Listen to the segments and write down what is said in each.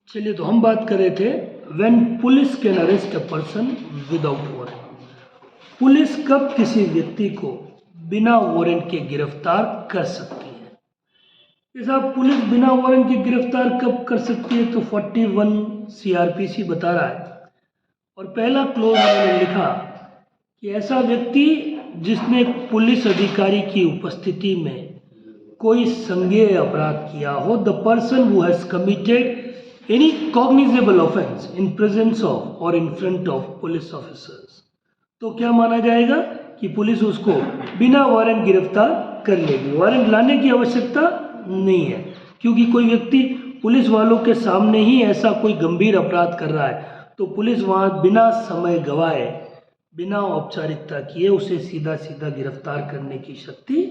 चलिए, तो हम बात कर रहे थे when police can arrest a person without warrant. Police कब किसी व्यक्ति को बिना वारंट के गिरफ्तार कर सकती है? ये साहब, पुलिस बिना वारंट के गिरफ्तार कब कर सकती है? तो 41 सीआरपीसी बता रहा है, और पहला क्लोज उन्होंने लिखा कि ऐसा व्यक्ति जिसने पुलिस अधिकारी की उपस्थिति में कोई संज्ञेय अपराध किया हो, the person who has committed any cognizable offence in presence of और in front of police officers. तो क्या माना जाएगा कि पुलिस उसको बिना वारंट गिरफ्तार कर लेगी। वारंट लाने की आवश्यकता नहीं है, क्योंकि कोई व्यक्ति पुलिस वालों के सामने ही ऐसा कोई गंभीर अपराध कर रहा है तो पुलिस वहाँ बिना समय गवाए, बिना औपचारिकता किए उसे सीधा सीधा गिरफ्तार करने की शक्ति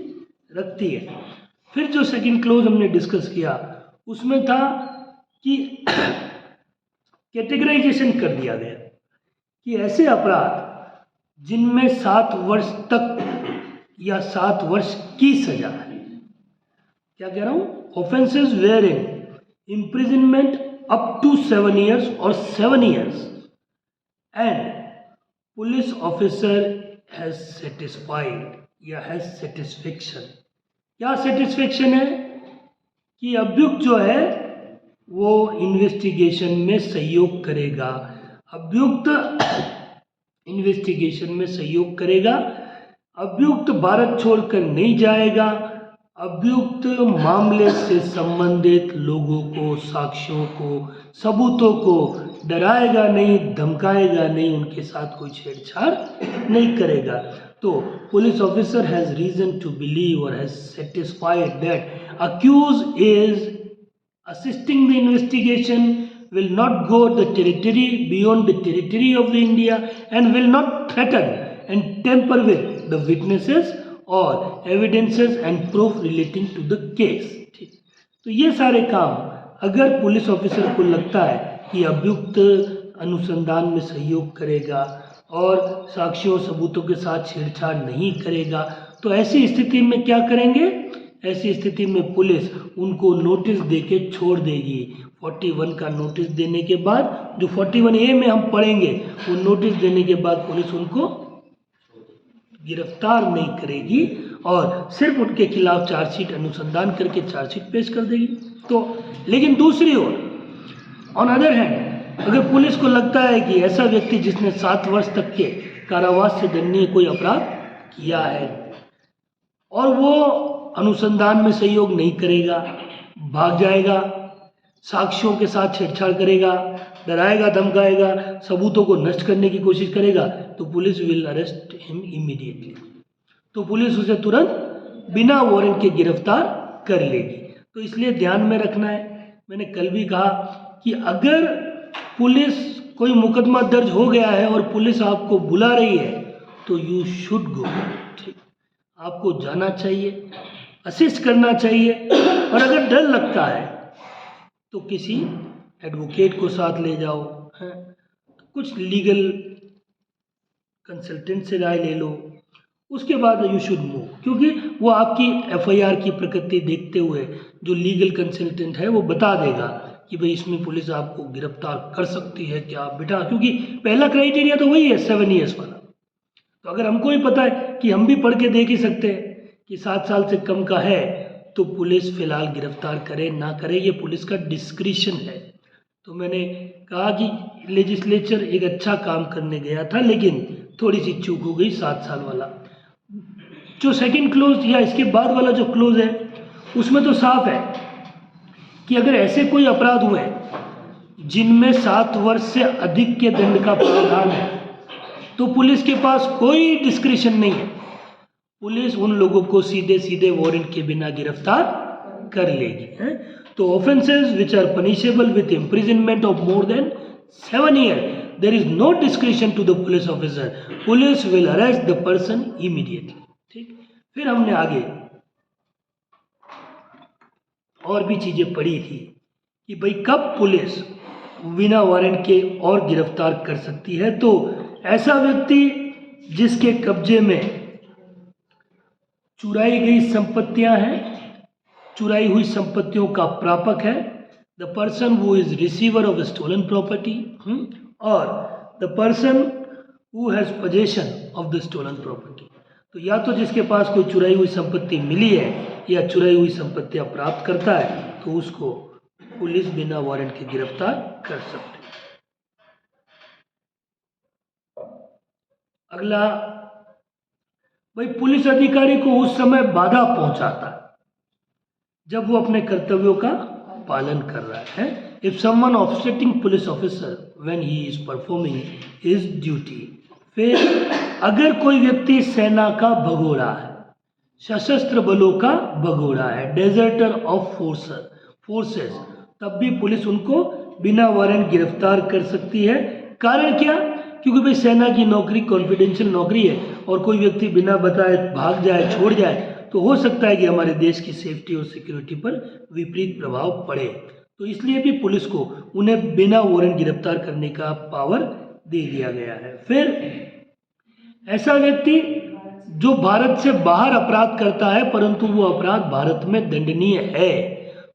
रखती है। फिर जो सेकंड क्लोज हमने डिस्कस किया उसमें था कि कैटेगराइजेशन कर दिया गया कि ऐसे अपराध जिनमें 7 वर्ष तक या 7 वर्ष की सजा है। क्या कह रहा हूं? Offences were in imprisonment up to 7 years और 7 years and police officer has satisfied या हैज सेटिस्फेक्शन। क्या सेटिस्फेक्शन है? कि अभियुक्त जो है वो इन्वेस्टिगेशन में सहयोग करेगा, अभियुक्त इन्वेस्टिगेशन में सहयोग करेगा, अभियुक्त भारत छोड़कर नहीं जाएगा, अभियुक्त मामले से संबंधित लोगों को, साक्ष्यों को, सबूतों को डराएगा नहीं, धमकाएगा नहीं, उनके साथ कोई छेड़छाड़ नहीं करेगा। तो police officer has reason to believe और has satisfied that accused is assisting the investigation, will not go the territory beyond the territory of the India and will not threaten and tamper with the witnesses or evidences and proof relating to the case। ठीक, तो ये सारे काम अगर police officer को लगता है कि अभियुक्त अनुसंधान में सहयोग करेगा और साक्ष्यों सबूतों के साथ छेड़छाड़ नहीं करेगा, तो ऐसी स्थिति में क्या करेंगे? ऐसी स्थिति में पुलिस उनको नोटिस देके छोड़ देगी। 41 का नोटिस देने के बाद, जो 41A में हम पढ़ेंगे, वो नोटिस देने के बाद पुलिस उनको गिरफ्तार नहीं करेगी और सिर्फ उनके खिलाफ चार्जशीट अनुसंधान करके चार्जशीट पेश कर देगी। तो लेकिन दूसरी ओर, ऑन अदर हैंड, अगर पुलिस को लगता है कि ऐसा व्यक्ति जिसने 7 वर्ष तक के कारावास से दंडनीय कोई अपराध किया है और वो अनुसंधान में सहयोग नहीं करेगा, भाग जाएगा, साक्ष्यों के साथ छेड़छाड़ करेगा, डराएगा, धमकाएगा, सबूतों को नष्ट करने की कोशिश करेगा, तो police will arrest him immediately. तो पुलिस उसे तुरंत बिना वारंट के गिरफ्तार कर लेगी। तो इसलिए ध्यान में रखना है, मैंने कल भी कहा कि अगर पुलिस कोई मुकदमा दर्ज हो गया है और पुलिस आपको बुला रही है तो यू शुड गो। ठीक, आपको जाना चाहिए, असिस्ट करना चाहिए, और अगर डर लगता है तो किसी एडवोकेट को साथ ले जाओ, है, कुछ लीगल कंसल्टेंट से राय ले लो, उसके बाद यू शुड मूव। क्योंकि वो आपकी एफआईआर की प्रकृति देखते हुए जो लीगल कंसल्टेंट है वो बता देगा कि भाई इसमें पुलिस आपको गिरफ्तार कर सकती है क्या बेटा, क्योंकि पहला क्राइटेरिया तो वही है 7 years वाला। तो अगर हमको ही पता है कि हम भी पढ़ के देख ही सकते हैं कि 7 साल से कम का है, तो पुलिस फिलहाल गिरफ्तार करे ना करे ये पुलिस का डिस्क्रिशन है। तो मैंने कहा कि लेजिस्लेचर एक अच्छा काम करने गया था, लेकिन थोड़ी सी चूक हो गई 7 साल वाला। जो सेकंड क्लोज या इसके बाद वाला जो क्लोज है उसमें तो साफ है कि अगर ऐसे कोई अपराध हुए जिनमें 7 वर्ष से अधिक के दंड का प्रावधान है तो पुलिस के पास कोई डिस्क्रिशन नहीं है, पुलिस उन लोगों को सीधे सीधे वारंट के बिना गिरफ्तार कर लेगी, है? तो offences which are punishable with imprisonment of more than 7 years, there is no discretion to the police officer, police will arrest the person immediately. ठीक, फिर हमने आगे और भी चीजें पढ़ी थी कि भाई कब पुलिस बिना वारंट के और गिरफ्तार कर सकती है। तो ऐसा व्यक्ति जिसके कब्जे में चुराई गई संपत्तियां हैं, चुराई हुई संपत्तियों का प्रापक है, the person who is receiver of stolen property, और the person who has possession of the stolen property. तो या तो जिसके पास कोई चुराई हुई संपत्ति मिली है या चुराई हुई संपत्तियां प्राप्त करता है, तो उसको पुलिस बिना वारंट के गिरफ्तार कर सकती है। अगला, भाई पुलिस अधिकारी को उस समय बाधा पहुंचाता है जब वो अपने कर्तव्यों का पालन कर रहा है। If someone obstructing police officer when he is performing his duty. फिर अगर कोई व्यक्ति सेना का भगोड़ा है, सशस्त्र बलों का भगोड़ा है, डेजर्टर ऑफ फोर्सेस, तब भी पुलिस उनको बिना वारंट गिरफ्तार कर सकती है। कारण क्या? क्योंकि भाई सेना की नौकरी कॉन्फिडेंशियल नौकरी है और कोई व्यक्ति बिना बताए भाग जाए, छोड़ जाए, तो हो सकता है कि हमारे देश की सेफ्टी और सिक्योरिटी पर विपरीत प्रभाव पड़े। तो इसलिए भी पुलिस को उन्हें बिना वारंट गिरफ्तार करने का पावर दे दिया गया है। फिर ऐसा व्यक्ति जो भारत से बाहर अपराध करता है परंतु वो अपराध भारत में दंडनीय है,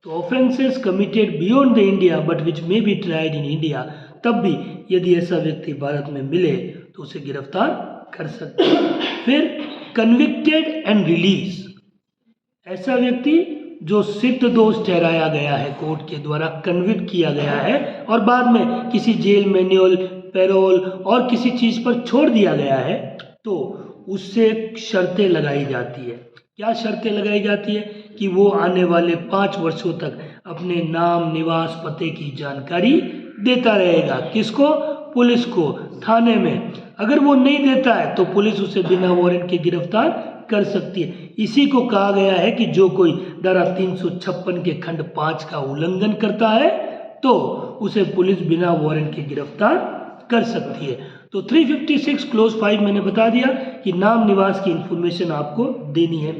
तो offences committed beyond the India but which may be tried in India, तब भी यदि ऐसा व्यक्ति भारत में मिले तो उसे गिरफ्तार कर सकते हैं। फिर कन्विक्टेड एंड रिलीज, ऐसा व्यक्ति जो सिद्ध दोष ठहराया गया है, कोर्ट के द्वारा कन्विक्ट किया गया है और बाद में किसी जेल, मैनुअल, पैरोल और किसी चीज पर छोड़ दिया गया है, तो उससे शर्तें लगाई जाती है। क्या शर्तें लगाई जाती है? कि वो आने वाले 5 वर्षों तक अपने नाम, निवास, पते की जानकारी देता रहेगा। किसको? पुलिस को, थाने में। अगर वो नहीं देता है तो पुलिस उसे बिना वारंट के गिरफ्तार कर सकती है। इसी को कहा गया है कि जो कोई धारा 356 के खंड 5 का उल्लंघन करता है तो उसे पुलिस बिना वारंट के गिरफ्तार कर सकती है। तो 356 क्लोज 5 मैंने बता दिया कि नाम, निवास की इंफॉर्मेशन आपको देनी है।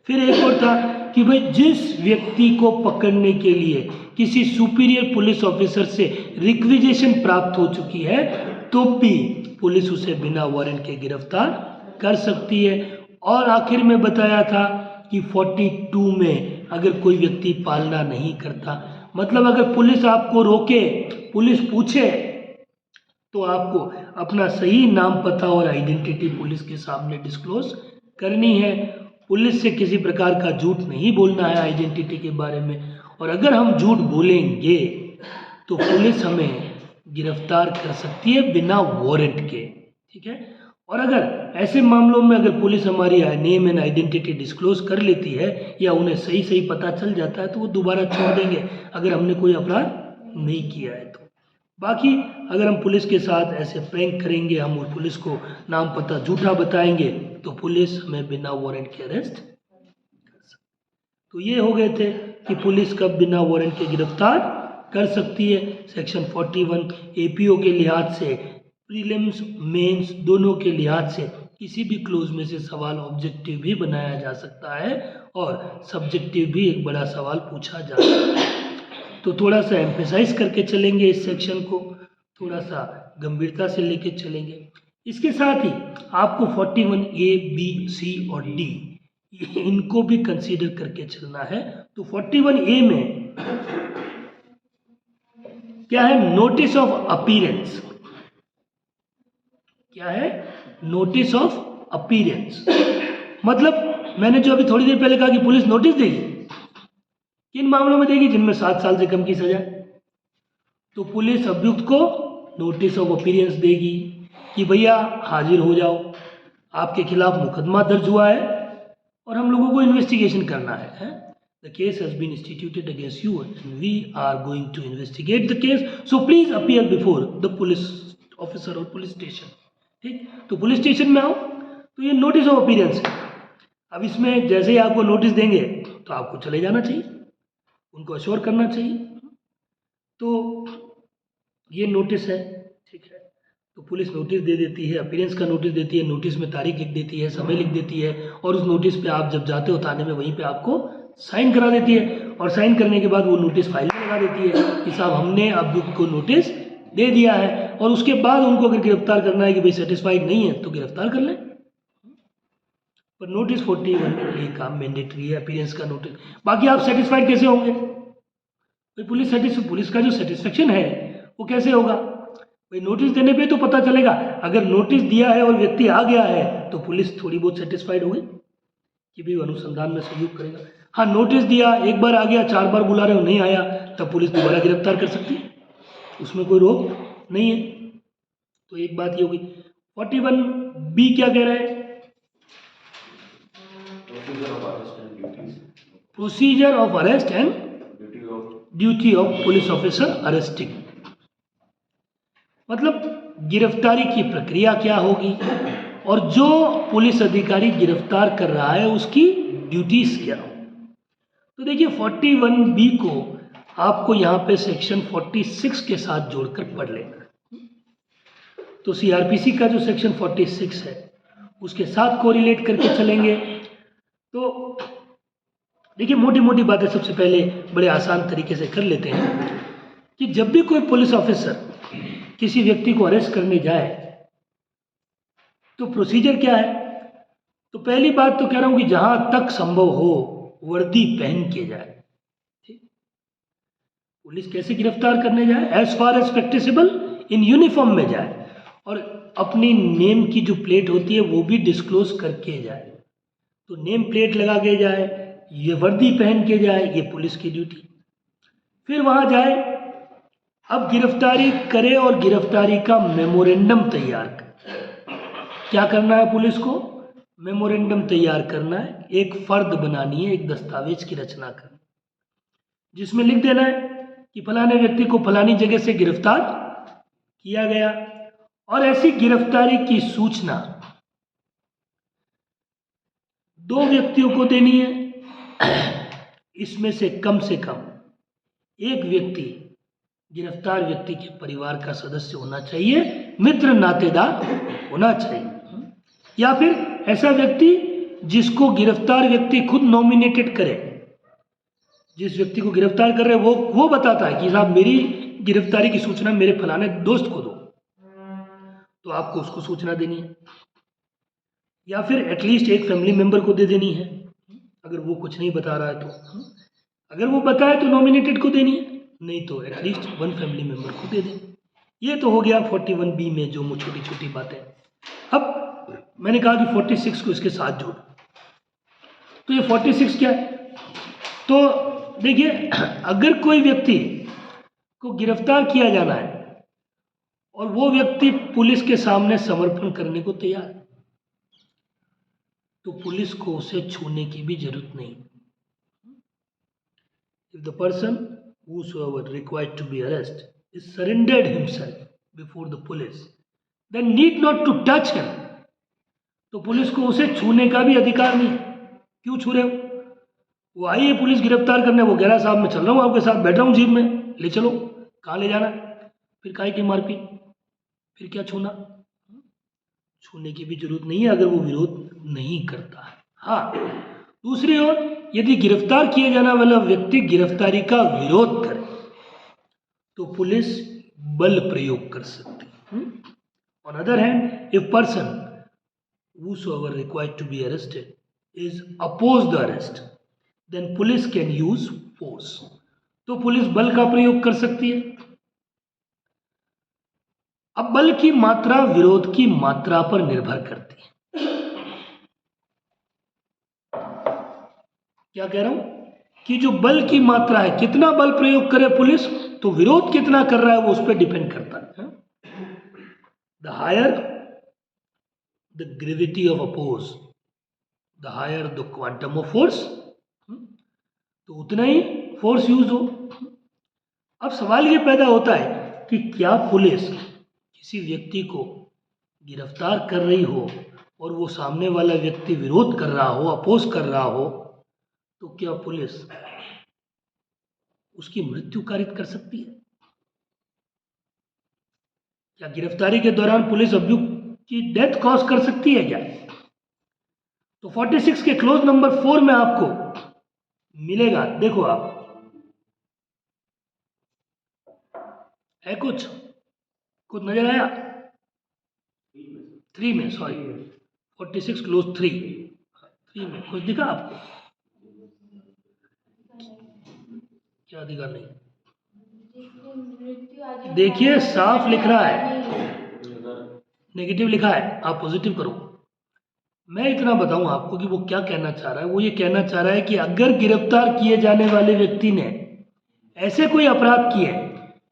फिर एक और था कि भाई जिस व्यक्ति को पकड़ने के लिए किसी सुपीरियर पुलिस ऑफिसर से रिक्विजिशन प्राप्त हो चुकी है तो भी पुलिस उसे बिना वारंट के गिरफ्तार कर सकती है। और आखिर में बताया था कि 42 में अगर कोई व्यक्ति पालना नहीं करता, मतलब अगर पुलिस आपको रोके, पुलिस पूछे, तो आपको अपना सही नाम, पता और आइडेंटिटी पुलिस के सामने डिस्क्लोज करनी है। पुलिस से किसी प्रकार का झूठ नहीं बोलना है आइडेंटिटी के बारे में, और अगर हम झूठ बोलेंगे तो पुलिस हमें गिरफ्तार कर सकती है बिना वारंट के, ठीक है। और अगर ऐसे मामलों में अगर पुलिस हमारी नेम एंड आइडेंटिटी डिस्क्लोज कर लेती है या उन्हें सही सही पता चल जाता है तो वो दोबारा छोड़ देंगे अगर हमने कोई अपराध नहीं किया है तो। बाकी अगर हम पुलिस के साथ ऐसे प्रैंक करेंगे, हम पुलिस को नाम पता झूठा बताएंगे, तो पुलिस हमें बिना वारंट के अरेस्ट कर सकती है। तो ये हो गए थे कि पुलिस कब बिना वारंट के गिरफ्तार कर सकती है। सेक्शन 41 एपीओ के लिहाज से, प्रीलिम्स, मेंस दोनों के लिहाज से किसी भी क्लोज में से सवाल ऑब्जेक्टिव भी बनाया जा सकता है और सब्जेक्टिव भी एक बड़ा सवाल पूछा जा सकता है। तो थोड़ा सा एम्फेसाइज करके चलेंगे इस सेक्शन को, थोड़ा सा गंभीरता से लेके चलेंगे। इसके साथ ही आपको 41 ए, बी, सी और डी इनको भी कंसीडर करके चलना है। तो 41 ए में क्या है? Notice of appearance. क्या है? Notice of appearance. मतलब मैंने जो अभी थोड़ी देर पहले कहा कि पुलिस नोटिस देगी, किन मामलों में देगी? जिनमें 7 साल से कम की सजा। तो पुलिस अभियुक्त को नोटिस ऑफ अपीयरेंस देगी कि भैया हाजिर हो जाओ, आपके खिलाफ मुकदमा दर्ज हुआ है और हम लोगों को इन्वेस्टिगेशन करना है। The case has been instituted against you and we are going to investigate the case, so please appear before the police officer और पुलिस स्टेशन। ठीक, तो पुलिस स्टेशन में आओ, तो ये नोटिस ऑफ अपीयरेंस है। अब इसमें जैसे ही आपको नोटिस देंगे तो आपको चले जाना चाहिए, उनको अश्योर करना चाहिए। तो ये नोटिस है, ठीक है। तो पुलिस नोटिस दे देती है, अपीयरेंस का नोटिस देती है, नोटिस में तारीख लिख देती है, समय लिख देती है और उस नोटिस पे आप जब जाते हो थाने में वहीं पे आपको साइन करा देती है और साइन करने के बाद वो नोटिस फाइल में लगा देती है कि साहब हमने अभियुक्त को नोटिस दे दिया है। और उसके बाद उनको अगर गिरफ्तार करना है कि भाई सेटिस्फाइड नहीं है तो गिरफ्तार कर लें। पर नोटिस 41 ये काम मैंडेटरी है, अपीयरेंस का नोटिस। बाकी आप सेटिस्फाइड कैसे होंगे? भाई पुलिस का जो सेटिस्फेक्शन है वो कैसे होगा? भाई नोटिस देने पे तो पता चलेगा। अगर नोटिस दिया है और व्यक्ति आ गया है तो पुलिस थोड़ी बहुत सेटिस्फाइड होगी कि भाई अनुसंधान में सहयोग करेगा। हाँ, नोटिस दिया, एक बार आ गया, 4 बार बुला रहे हो नहीं आया, तब पुलिस दोबारा गिरफ्तार कर सकती है, उसमें कोई रोक नहीं है। तो एक बात ये होगी। 41B क्या कह रहा है? Procedure of arrest and duty of police officer arresting, मतलब गिरफ्तारी की प्रक्रिया क्या होगी और जो पुलिस अधिकारी गिरफ्तार कर रहा है उसकी ड्यूटीज क्या हो। तो देखिए 41B को आपको यहाँ पे सेक्शन 46 के साथ जोड़कर पढ़ लेना है। तो सीआरपीसी का जो सेक्शन 46 है उसके साथ कोरिलेट करके चलेंगे। तो देखिए मोटी मोटी बातें सबसे पहले बड़े आसान तरीके से कर लेते हैं कि जब भी कोई पुलिस ऑफिसर किसी व्यक्ति को अरेस्ट करने जाए तो प्रोसीजर क्या है। तो पहली बात तो कह रहा हूं कि जहां तक संभव हो वर्दी पहन के जाए। ठीक, पुलिस कैसे गिरफ्तार करने जाए? As far as practicable in uniform में जाए और अपनी नेम की जो प्लेट होती है वो भी डिस्क्लोज करके जाए। तो नेम प्लेट लगा के जाए, ये वर्दी पहन के जाए, ये पुलिस की ड्यूटी। फिर वहां जाए, अब गिरफ्तारी करे और गिरफ्तारी का मेमोरेंडम तैयार करे। क्या करना है पुलिस को? मेमोरेंडम तैयार करना है, एक फर्द बनानी है, एक दस्तावेज की रचना करनी, जिसमें लिख देना है कि फलाने व्यक्ति को फलानी जगह से गिरफ्तार किया गया और ऐसी गिरफ्तारी की सूचना 2 व्यक्तियों को देनी है। इसमें से कम एक व्यक्ति गिरफ्तार व्यक्ति के परिवार का सदस्य होना चाहिए, मित्र नातेदार होना चाहिए, या फिर ऐसा व्यक्ति जिसको गिरफ्तार व्यक्ति खुद नॉमिनेटेड करे। जिस व्यक्ति को गिरफ्तार कर रहे वो बताता है कि साहब मेरी गिरफ्तारी की सूचना मेरे फलाने दोस्त को दो, तो आपको उसको सूचना देनी है, या फिर एटलीस्ट एक फैमिली मेंबर को दे देनी है अगर वो कुछ नहीं बता रहा है तो। अगर वो बताए तो नॉमिनेटेड को देनी है, नहीं तो एटलीस्ट 1 फैमिली मेंबर को दे दें। ये तो हो गया 41B में जो छोटी छोटी बातें। अब मैंने कहा कि 46 को इसके साथ जोड़, तो ये 46 क्या है? तो देखिए अगर कोई व्यक्ति को गिरफ्तार किया जाना है और वो व्यक्ति पुलिस के सामने समर्पण करने को तैयार है तो पुलिस को उसे छूने की भी जरूरत नहीं। If the person whosoever required to be arrested is surrendered himself before the police, then need not to touch him. तो पुलिस को उसे छूने का भी अधिकार नहीं। क्यों छू रहे हो? वो आई है पुलिस गिरफ्तार करने, वो कह रहा है साहब मैं चल रहा हूँ आपके साथ, बैठ रहा हूँ जीप में, ले चलो। कहाँ ले जाना? फिर काहे की मारपीट, फिर क्या छूना? छूने की भी जरूरत नहीं है अगर वो विरोध नहीं करता है। हाँ, दूसरी ओर यदि गिरफ्तार किया जाने वाला व्यक्ति गिरफ्तारी का विरोध करे तो पुलिस बल प्रयोग कर सकती है। On other hand, if person whosoever required to be arrested is oppose the arrest, then police can use force. तो पुलिस बल का प्रयोग कर सकती है। अब बल की मात्रा विरोध की मात्रा पर निर्भर करती है। क्या कह रहा हूं कि जो बल की मात्रा है, कितना बल प्रयोग करे पुलिस, तो विरोध कितना कर रहा है वो उस पर डिपेंड करता है। The higher the gravity of oppose, the higher the quantum of force, तो उतना ही फोर्स यूज हो। अब सवाल ये पैदा होता है कि क्या पुलिस किसी व्यक्ति को गिरफ्तार कर रही हो और वो सामने वाला व्यक्ति विरोध कर रहा हो, अपोज कर रहा हो, तो क्या पुलिस उसकी मृत्यु कारित कर सकती है? क्या गिरफ्तारी के दौरान पुलिस अभियुक्त की डेथ कॉज कर सकती है क्या? तो 46 के क्लोज नंबर 4 में आपको मिलेगा, देखो आप है कुछ नजर आया? 3 में, सॉरी 46 क्लोज 3 में कुछ दिखा आपको? क्या अधिकार नहीं? देखिए साफ लिख रहा है, नेगेटिव लिखा है, आप पॉजिटिव करो। मैं इतना बताऊं आपको कि वो क्या कहना चाह रहा है। वो ये कहना चाह रहा है कि अगर गिरफ्तार किए जाने वाले व्यक्ति ने ऐसे कोई अपराध किए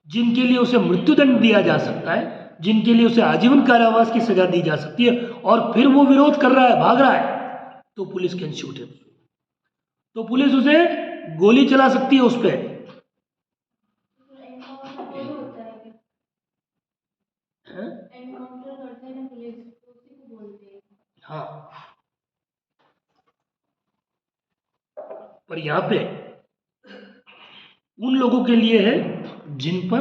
जिनके लिए उसे मृत्युदंड दिया जा सकता है, जिनके लिए उसे आजीवन कारावास की सजा दी जा सकती है, और फिर वो विरोध कर रहा है, भाग रहा है, तो पुलिस कैन शूट हिम। तो पुलिस उसे गोली चला सकती है उस पर। हाँ, पर यहाँ पे उन लोगों के लिए है जिन पर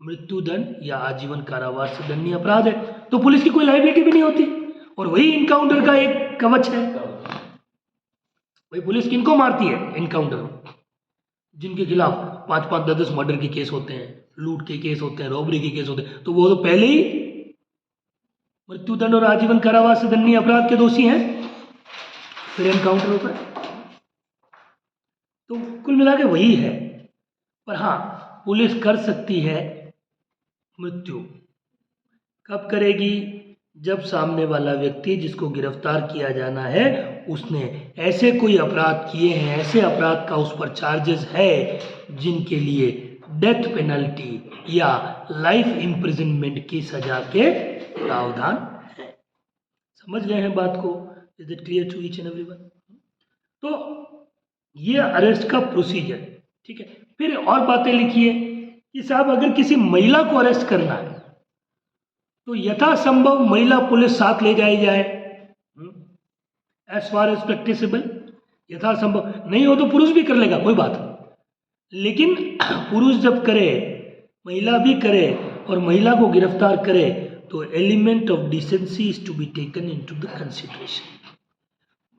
मृत्युदंड या आजीवन कारावास से दंडनीय अपराध है, तो पुलिस की कोई लायबिलिटी भी नहीं होती। और वही इनकाउंटर का एक कवच है। भाई पुलिस किनको मारती है इनकाउंटर में? जिनके खिलाफ 5-5, 10-10 मर्डर के केस होते हैं, लूट के केस होते हैं, रॉबरी के केस होते हैं, तो वो तो पहले ही मृत्युदंड और आजीवन कारावास से दंडनीय अपराध के दोषी हैं, फिर एनकाउंटर होता है। तो कुल मिला के वही है। पर हाँ, पुलिस कर सकती है मृत्यु। कब करेगी? जब सामने वाला व्यक्ति जिसको गिरफ्तार किया जाना है उसने ऐसे कोई अपराध किए हैं, ऐसे अपराध का उस पर चार्जेस है जिनके लिए डेथ पेनल्टी या लाइफ इम्प्रिजनमेंट की सजा के प्रावधान है। समझ गए हैं बात को? Is it clear to each and everyone? तो ये अरेस्ट का प्रोसीजर, ठीक है। फिर और बातें लिखिए कि साहब अगर किसी महिला को अरेस्ट करना है तो यथासंभव महिला पुलिस साथ ले जाई जाए, एज फार एज प्रैक्टिसेबल। यथासंभव नहीं हो तो पुरुष भी कर लेगा, कोई बात नहीं, लेकिन पुरुष जब करे, महिला भी करे और महिला को गिरफ्तार करे तो element of decency is to be taken into the consideration.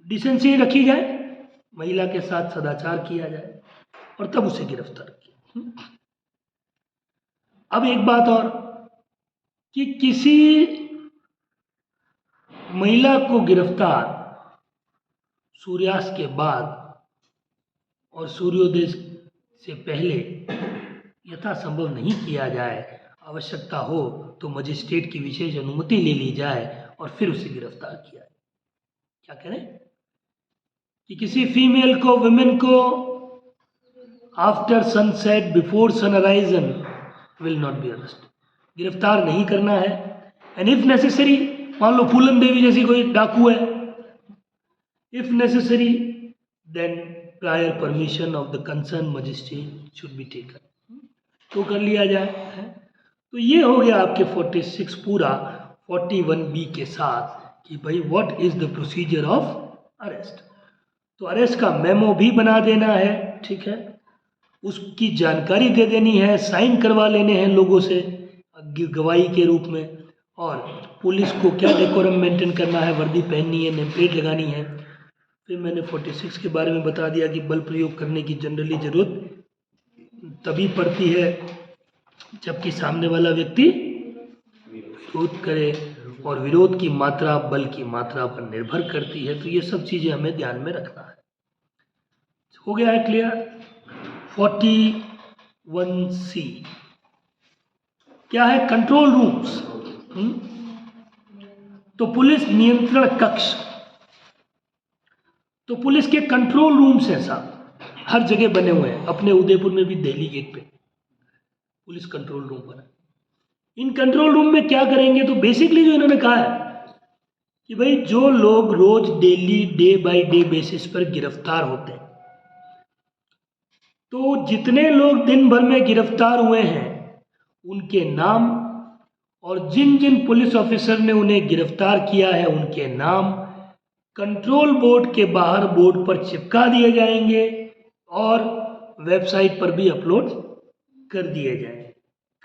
Decency रखी जाए, महिला के साथ सदाचार किया जाए और तब उसे गिरफ्तार किया। अब एक बात और कि किसी महिला को गिरफ्तार सूर्यास्त के बाद और सूर्योदय से पहले यथासंभव नहीं किया जाए। आवश्यकता हो तो मजिस्ट्रेट की विशेष अनुमति ले ली जाए और फिर उसे गिरफ्तार किया जाए। क्या करें कि किसी फीमेल को, वुमेन को after sunset before sunrise will not be arrest, गिरफ्तार नहीं करना है। एंड इफ नेसेसरी, मान लो फूलन देवी जैसी कोई डाकू है, if necessary then prior permission of the concern magistrate should be taken, तो कर लिया जाए। तो ये हो गया आपके 46 पूरा 41B के साथ कि भाई what is the procedure of arrest. तो अरेस्ट का मेमो भी बना देना है, ठीक है, उसकी जानकारी दे देनी है, साइन करवा लेने हैं लोगों से गवाही के रूप में, और पुलिस को क्या डेकोरम मेंटेन करना है, वर्दी पहननी है, नेम प्लेट लगानी है। फिर मैंने 46 के बारे में बता दिया कि बल प्रयोग करने की जनरली ज़रूरत तभी पड़ती है जबकि सामने वाला व्यक्ति विरोध करे, और विरोध की मात्रा बल की मात्रा पर निर्भर करती है। तो ये सब चीज़ें हमें ध्यान में रखना है। हो गया है क्लियर? 41C क्या है? Control rooms. तो पुलिस नियंत्रण कक्ष, तो पुलिस के कंट्रोल रूम्स हैं साहब, हर जगह बने हुए हैं। अपने उदयपुर में भी दिल्ली गेट पे पुलिस कंट्रोल रूम बना। इन कंट्रोल रूम में क्या करेंगे? तो बेसिकली जो इन्होंने कहा है कि भाई जो लोग रोज daily day by day basis पर गिरफ्तार होते हैं, तो जितने लोग दिन भर में गिरफ्तार हुए हैं उनके नाम, और जिन जिन पुलिस ऑफिसर ने उन्हें गिरफ्तार किया है उनके नाम कंट्रोल बोर्ड के बाहर बोर्ड पर चिपका दिए जाएंगे और वेबसाइट पर भी अपलोड कर दिए जाएंगे।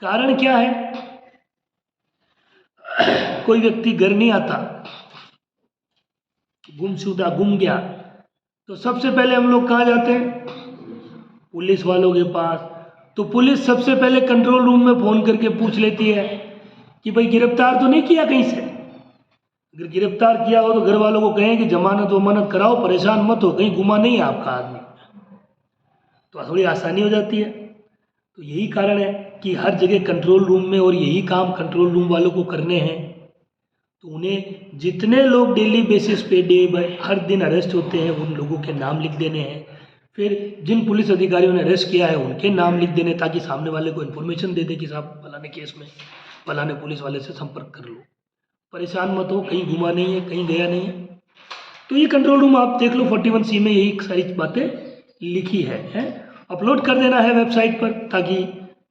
कारण क्या है? कोई व्यक्ति घर नहीं आता, गुमशुदा, गुम गया, तो सबसे पहले हम लोग कहाँ जाते हैं? पुलिस वालों के पास। तो पुलिस सबसे पहले कंट्रोल रूम में फ़ोन करके पूछ लेती है कि भाई गिरफ्तार तो नहीं किया कहीं से? अगर गिरफ्तार किया हो तो घर वालों को कहें कि जमानत वमानत कराओ, परेशान मत हो, कहीं गुमा नहीं है आपका आदमी, तो थोड़ी आसानी हो जाती है। तो यही कारण है कि हर जगह कंट्रोल रूम में, और यही काम कंट्रोल रूम वालों को करने हैं। तो उन्हें जितने लोग डेली बेसिस पे डे बाय हर दिन अरेस्ट होते हैं उन लोगों के नाम लिख देने हैं। फिर जिन पुलिस अधिकारियों ने अरेस्ट किया है उनके नाम लिख देने, ताकि सामने वाले को इन्फॉर्मेशन दे दे कि साहब फलाने केस में फलाने पुलिस वाले से संपर्क कर लो। परेशान मत हो, कहीं घुमा नहीं है, कहीं गया नहीं है। तो ये कंट्रोल रूम आप देख लो 41C में यही सारी बातें लिखी है? अपलोड कर देना है वेबसाइट पर ताकि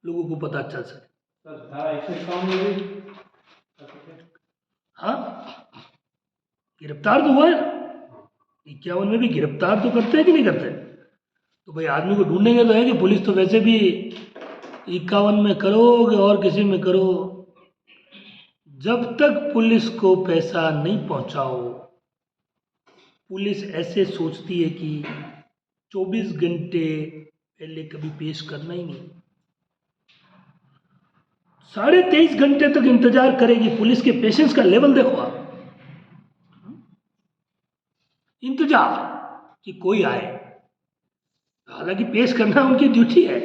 लोगों को पता चल सके। हाँ, गिरफ्तार तो हुआ है ना, 51 में भी गिरफ्तार तो करते हैं कि नहीं करते? तो भाई आदमी को ढूंढेंगे तो है कि पुलिस तो वैसे भी 51 में करोगे और किसी में करो, जब तक पुलिस को पैसा नहीं पहुंचाओ, पुलिस ऐसे सोचती है कि 24 घंटे पहले कभी पेश करना ही नहीं, 23.5 घंटे तक इंतजार करेगी। पुलिस के पेशेंस का लेवल देखो आप, इंतजार कि कोई आए। हालांकि पेश करना उनकी ड्यूटी है,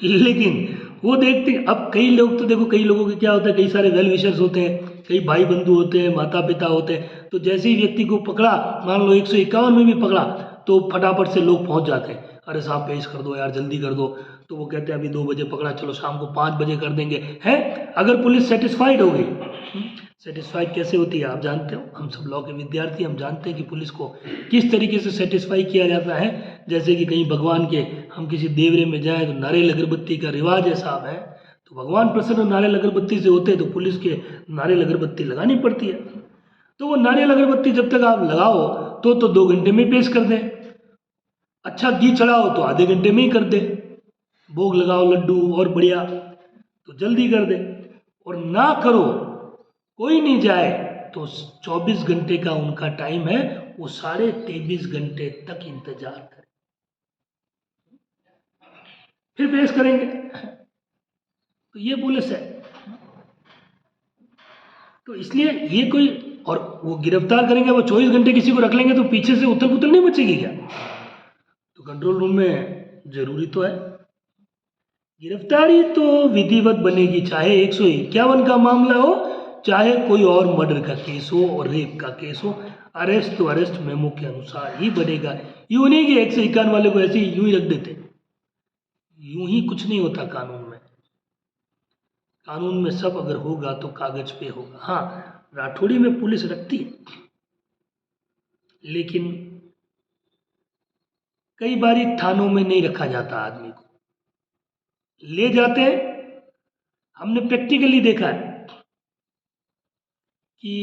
लेकिन वो देखते। अब कई लोग तो देखो, कई लोगों के क्या होता है, कई सारे वेल विशर्स होते हैं, कई भाई बंधु होते हैं, माता पिता होते हैं। तो जैसे ही व्यक्ति को पकड़ा, मान लो 151 में भी पकड़ा, तो फटाफट से लोग पहुंच जाते हैं, अरे साहब पेश कर दो यार, जल्दी कर दो। तो वो कहते हैं अभी 2 बजे पकड़ा, चलो शाम को 5 बजे कर देंगे। है अगर पुलिस सेटिस्फाइड हो गई, सेटिस्फाइड कैसे होती है आप जानते हो, हम सब लॉ के विद्यार्थी, हम जानते हैं कि पुलिस को किस तरीके से सेटिस्फाई किया जाता है। जैसे कि कहीं भगवान के, हम किसी देवरे में जाएं तो नारियल अगरबत्ती का रिवाज है साहब, है तो भगवान प्रसन्न नारियल अगरबत्ती से होते हैं, तो पुलिस के नारियल अगरबत्ती लगानी पड़ती है। तो वो नारियल अगरबत्ती जब तक आप लगाओ तो 2 घंटे में पेश कर दें, अच्छा घी चढ़ाओ तो आधे घंटे में ही कर दे, भोग लगाओ लड्डू और बढ़िया तो जल्दी कर दे, और ना करो कोई नहीं जाए तो 24 घंटे का उनका टाइम है, वो 23.5 घंटे तक इंतजार करें, फिर पेश करेंगे। तो ये पुलिस है। तो इसलिए ये कोई, और वो गिरफ्तार करेंगे, वो 24 घंटे किसी को रख लेंगे तो पीछे से उथल पुथल नहीं मचेगी क्या? तो कंट्रोल रूम में जरूरी तो है गिरफ्तारी, तो विधिवत बनेगी, चाहे 151 का मामला हो, चाहे कोई और मर्डर का केस हो और रेप का केस हो। अरेस्ट तो अरेस्ट मेमो के अनुसार ही बनेगा। यूं नहीं कि 151 वाले को ऐसे ही यूं ही रख देते, यूं ही कुछ नहीं होता कानून में। कानून में सब अगर होगा तो कागज पे होगा। हाँ, राठौड़ी में पुलिस रखती है, लेकिन कई बारी थानों में नहीं रखा जाता, आदमी को ले जाते हैं। हमने प्रैक्टिकली देखा है कि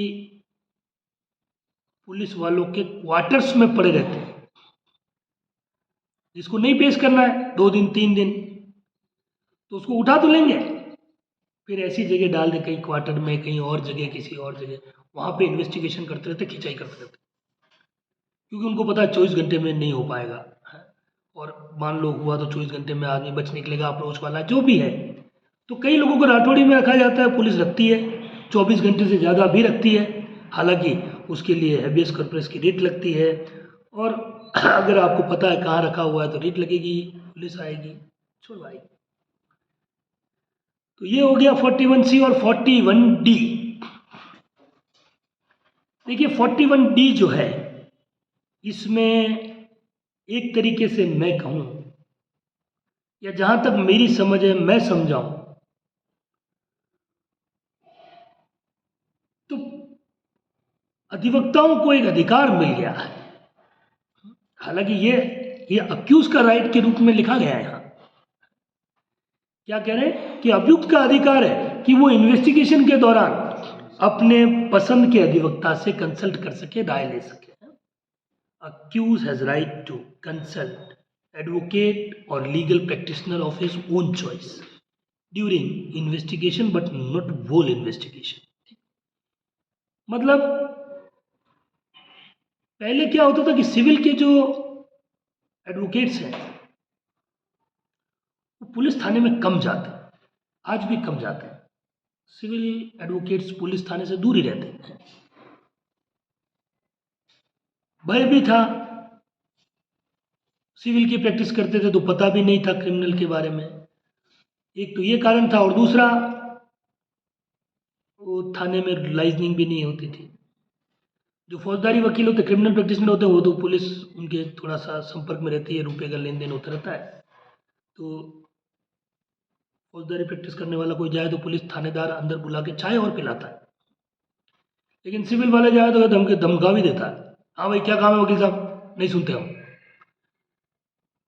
पुलिस वालों के क्वार्टर्स में पड़े रहते हैं, जिसको नहीं पेश करना है 2 दिन 3 दिन, तो उसको उठा तो लेंगे, फिर ऐसी जगह डाल दें, कहीं क्वार्टर में, कहीं और जगह, किसी और जगह, वहाँ पे इन्वेस्टिगेशन करते रहते, खिंचाई करते रहते, क्योंकि उनको पता है 24 घंटे में नहीं हो पाएगा। और मान लो हुआ तो 24 घंटे में आदमी बच निकलेगा, अप्रोच वाला जो भी है। तो कई लोगों को राठौड़ी में रखा जाता है, पुलिस रखती है, 24 घंटे से ज़्यादा भी रखती है। हालांकि उसके लिए हैबियस कॉर्पस की रेट लगती है, और अगर आपको पता है कहाँ रखा हुआ है तो रेट लगेगी, पुलिस आएगी, छुड़वाएगी। तो ये हो गया 41C और 41D। देखिए 41D जो है, इसमें एक तरीके से मैं कहूँ, या जहां तक मेरी समझ है, मैं समझाऊं तो अधिवक्ताओं को एक अधिकार मिल गया है। हालांकि ये अक्यूज का राइट के रूप में लिखा गया है। यहाँ क्या कह रहे हैं कि अभियुक्त का अधिकार है कि वो इन्वेस्टिगेशन के दौरान अपने पसंद के अधिवक्ता से कंसल्ट कर सके, राय ले सके। Accused has right to consult advocate और legal practitioner of his own choice during investigation but not whole investigation. मतलब पहले क्या होता था कि सिविल के जो एडवोकेट्स हैं वो पुलिस थाने में कम जाते हैं, आज भी कम जाते हैं। सिविल एडवोकेट्स पुलिस थाने से दूर ही रहते हैं। भय भी था, सिविल की प्रैक्टिस करते थे तो पता भी नहीं था क्रिमिनल के बारे में, एक तो ये कारण था, और दूसरा वो थाने में लाइजनिंग भी नहीं होती थी। जो फौजदारी वकील होते, क्रिमिनल प्रैक्टिशनर होते हैं, वो तो पुलिस उनके थोड़ा सा संपर्क में रहती है, रुपये का लेन देन होता रहता है। तो फौजदारी प्रैक्टिस करने वाला कोई जाए तो पुलिस थानेदार अंदर बुला के चाय और पिलाता है, लेकिन सिविल वाले जाए तो धमका भी देता है, हाँ भाई क्या काम है वकील साहब, नहीं सुनते हम।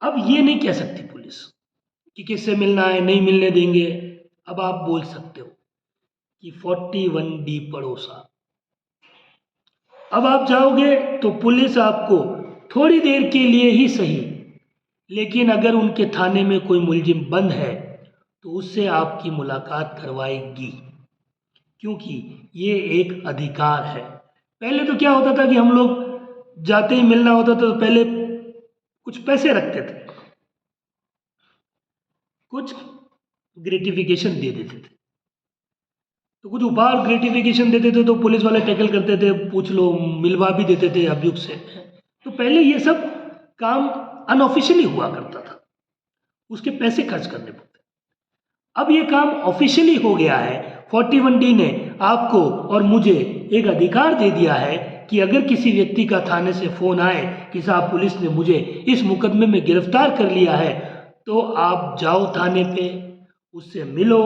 अब ये नहीं कह सकती पुलिस कि किससे मिलना है, नहीं मिलने देंगे। अब आप बोल सकते हो कि 41D पढ़ो साहब। अब आप जाओगे तो पुलिस आपको थोड़ी देर के लिए ही सही, लेकिन अगर उनके थाने में कोई मुलजिम बंद है तो उससे आपकी मुलाकात करवाएगी, क्योंकि ये एक अधिकार है। पहले तो क्या होता था कि हम लोग जाते ही मिलना होता था तो पहले कुछ पैसे रखते थे, कुछ ग्रेटिफिकेशन दे देते थे, तो कुछ उपहार ग्रेटिफिकेशन देते थे तो पुलिस वाले टैकल करते थे, पूछ लो, मिलवा भी देते थे अभियुक्त से। तो पहले ये सब काम अनऑफिशियली हुआ करता था, उसके पैसे खर्च करने पड़ते। अब ये काम ऑफिशियली हो गया है। 41D ने आपको और मुझे एक अधिकार दे दिया है कि अगर किसी व्यक्ति का थाने से फोन आए कि साहब पुलिस ने मुझे इस मुकदमे में गिरफ्तार कर लिया है, तो आप जाओ थाने पे, उससे मिलो,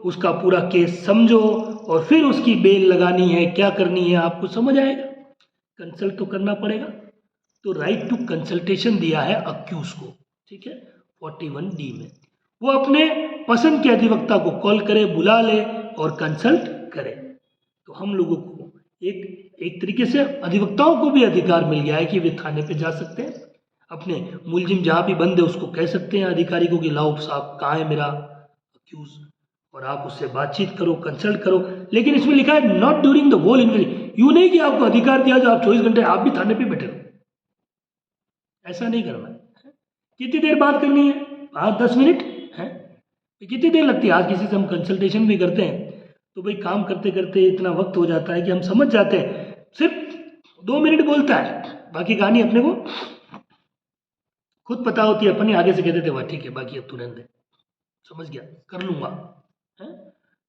उसका पूरा केस समझो, और फिर उसकी बेल लगानी है, क्या करनी है आपको समझ आएगा। कंसल्ट तो करना पड़ेगा, तो राइट टू कंसल्टेशन दिया है अक्यूज को, ठीक है, 41D में। वो अपने पसंद के अधिवक्ता को कॉल करे, बुला ले और कंसल्ट करे। तो हम लोगों को एक तरीके से अधिवक्ताओं को भी अधिकार मिल गया है कि वे थाने पे जा सकते हैं, अपने मुलजिम जहाँ भी बंद है उसको कह सकते हैं अधिकारी को कि लाओ साहब कहाँ है मेरा अक्यूज, और आप उससे बातचीत करो, कंसल्ट करो। लेकिन इसमें लिखा है not during the whole investigation. यूं नहीं कि आपको अधिकार दिया जो आप 24 घंटे आप भी थाने पे बैठे रहो, ऐसा नहीं करना है। कितनी देर बात करनी है, 5-10 मिनट है, कितनी देर लगती है। आज किसी से हम कंसल्टेशन भी करते हैं तो भाई काम करते करते इतना वक्त हो जाता है कि हम समझ जाते हैं, सिर्फ 2 मिनट बोलता है, बाकी कहानी अपने को खुद पता होती है। अपने आगे से कहते थे वाह ठीक है, बाकी अब तू रहने दे, समझ गया, कर लूंगा, है?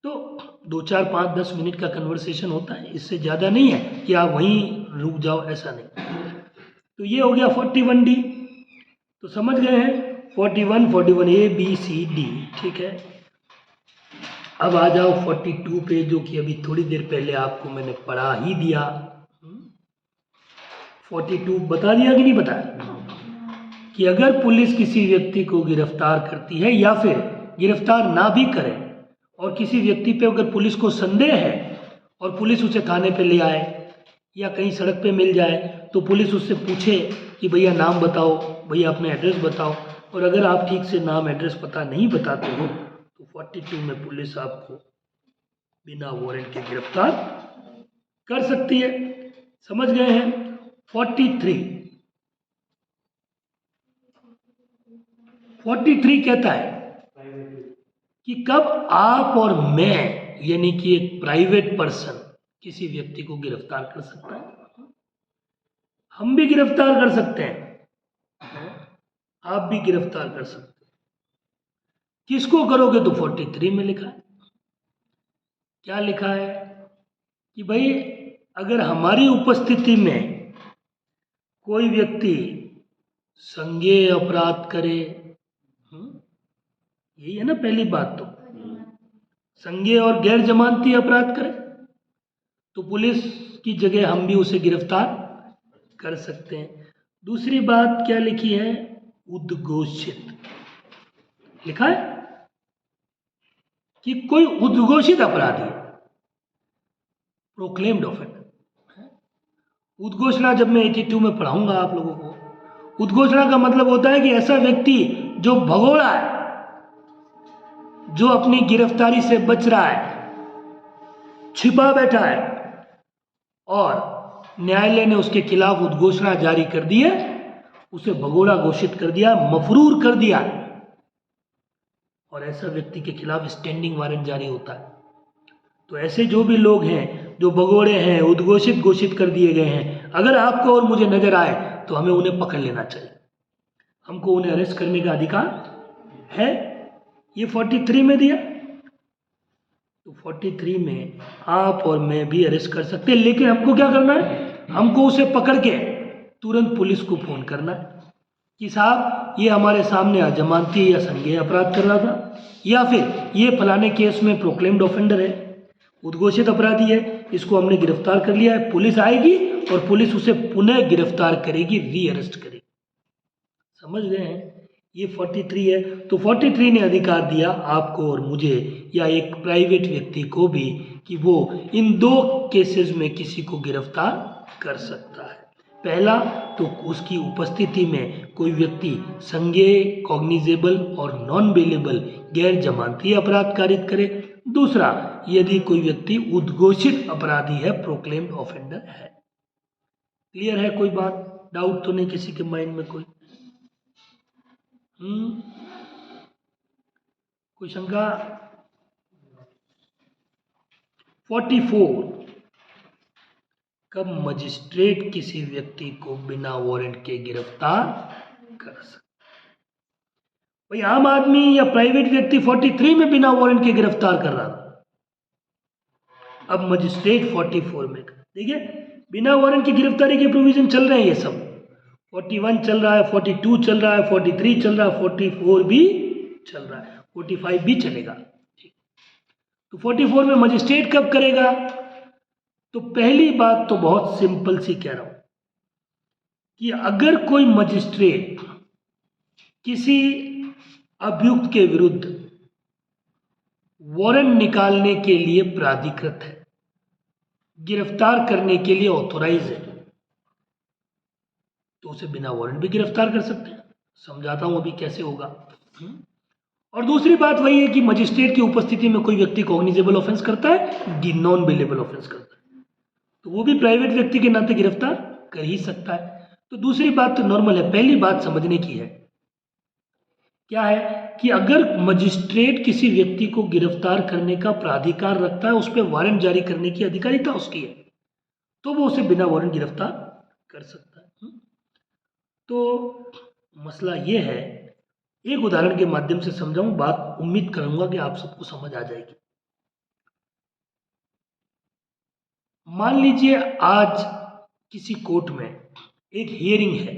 तो 2-4-5-10 मिनट का कन्वर्सेशन होता है, इससे ज़्यादा नहीं है कि आप वहीं रुक जाओ, ऐसा नहीं। तो ये हो गया 41D, तो समझ गए हैं 41 A B C D, ठीक है। अब आ जाओ 42 पे, जो कि अभी थोड़ी देर पहले आपको मैंने पढ़ा ही दिया। 42 बता दिया कि नहीं बताया, कि अगर पुलिस किसी व्यक्ति को गिरफ्तार करती है या फिर गिरफ्तार ना भी करे, और किसी व्यक्ति पे अगर पुलिस को संदेह है और पुलिस उसे थाने पे ले आए या कहीं सड़क पे मिल जाए, तो पुलिस उससे पूछे कि भैया नाम बताओ, भैया अपना एड्रेस बताओ, और अगर आप ठीक से नाम एड्रेस पता नहीं बताते हो तो 42 में पुलिस आपको बिना वारंट के गिरफ्तार कर सकती है। समझ गए हैं। 43 कहता है कि कब आप और मैं, यानी कि एक प्राइवेट पर्सन किसी व्यक्ति को गिरफ्तार कर सकता है। हम भी गिरफ्तार कर सकते हैं, आप भी गिरफ्तार कर सकते हैं। किसको करोगे तो 43 में लिखा है। क्या लिखा है कि भाई अगर हमारी उपस्थिति में कोई व्यक्ति संज्ञेय अपराध करे, यही है ना पहली बात, तो संज्ञेय और गैर जमानती अपराध करे तो पुलिस की जगह हम भी उसे गिरफ्तार कर सकते हैं। दूसरी बात क्या लिखी है, उद्घोषित लिखा है कि कोई उद्घोषित अपराधी, प्रोक्लेम्ड ऑफेंडर। उद्घोषणा जब मैं 82 में पढ़ाऊंगा आप लोगों को, उद्घोषणा का मतलब होता है कि ऐसा व्यक्ति जो भगोड़ा है, जो अपनी गिरफ्तारी से बच रहा है, छिपा बैठा है, और न्यायालय ने उसके खिलाफ उद्घोषणा जारी कर दी है, उसे भगोड़ा घोषित कर दिया, मफरूर कर दिया, और ऐसा व्यक्ति के खिलाफ स्टैंडिंग वारंट जारी होता है। तो ऐसे जो भी लोग हैं जो भगोड़े हैं, उद्घोषित घोषित कर दिए गए हैं, अगर आपको और मुझे नजर आए तो हमें उन्हें पकड़ लेना चाहिए। हमको उन्हें अरेस्ट करने का अधिकार है, ये 43 में दिया, तो 43 में आप और मैं भी अरेस्ट कर सकते हैं, लेकिन हमको क्या करना है, हमको उसे पकड़ के तुरंत पुलिस को फ़ोन करना है कि साहब ये हमारे सामने अजमानती या संज्ञेय अपराध कर रहा था, या फिर ये फलाने केस में प्रोक्लेम्ड ऑफेंडर है, उद्घोषित अपराधी है, इसको हमने गिरफ्तार कर लिया है। पुलिस आएगी और पुलिस उसे पुनः गिरफ्तार करेगी, री अरेस्ट करेगी। समझ गए हैं? ये 43 है। तो 43 ने अधिकार दिया आपको और मुझे या एक प्राइवेट व्यक्ति को भी कि वो इन दो केसेस में किसी को गिरफ्तार कर सकता है। पहला तो उसकी उपस्थिति में कोई व्यक्ति संज्ञेय, कॉग्निजेबल और नॉन बेलेबल गैर जमानती अपराध कारित करे। दूसरा, यदि कोई व्यक्ति उद्घोषित अपराधी है, प्रोक्लेम्ड ऑफेंडर है। क्लियर है? कोई बात डाउट तो नहीं किसी के माइंड में? कोई कोई शंका? 44, कब मजिस्ट्रेट किसी व्यक्ति को बिना वारंट के गिरफ्तार कर सकता? भाई आम आदमी या प्राइवेट व्यक्ति 43 में बिना वारंट के गिरफ्तार कर रहा था, अब मजिस्ट्रेट 44 में। देखिए बिना वारंट की गिरफ्तारी के प्रोविजन चल रहे हैं, ये सब 41 चल रहा है, 42 चल रहा है, 43 चल रहा है, 44 भी चल रहा है, 45 भी चलेगा। तो 44 में मजिस्ट्रेट कब करेगा? तो पहली बात तो बहुत सिंपल सी कह रहा हूं कि अगर कोई मजिस्ट्रेट किसी अभियुक्त के विरुद्ध वारंट निकालने के लिए प्राधिकृत है, गिरफ्तार करने के लिए ऑथोराइज है, तो उसे बिना वारंट भी गिरफ्तार कर सकते हैं। समझाता हूं अभी कैसे होगा। और दूसरी बात वही है कि मजिस्ट्रेट की उपस्थिति में कोई व्यक्ति कॉग्निजेबल ऑफेंस करता है, नॉन बेलेबल ऑफेंस करता है, तो वो भी प्राइवेट व्यक्ति के नाते गिरफ्तार कर ही सकता है। तो दूसरी बात तो नॉर्मल है, पहली बात समझने की है क्या है कि अगर मजिस्ट्रेट किसी व्यक्ति को गिरफ्तार करने का प्राधिकार रखता है, उस पर वारंट जारी करने की अधिकारिता उसकी है, तो वो उसे बिना वारंट गिरफ्तार कर सकता है। तो मसला ये है, एक उदाहरण के माध्यम से समझाऊं, बात उम्मीद करूंगा कि आप सबको समझ आ जाएगी। मान लीजिए आज किसी कोर्ट में एक हियरिंग है,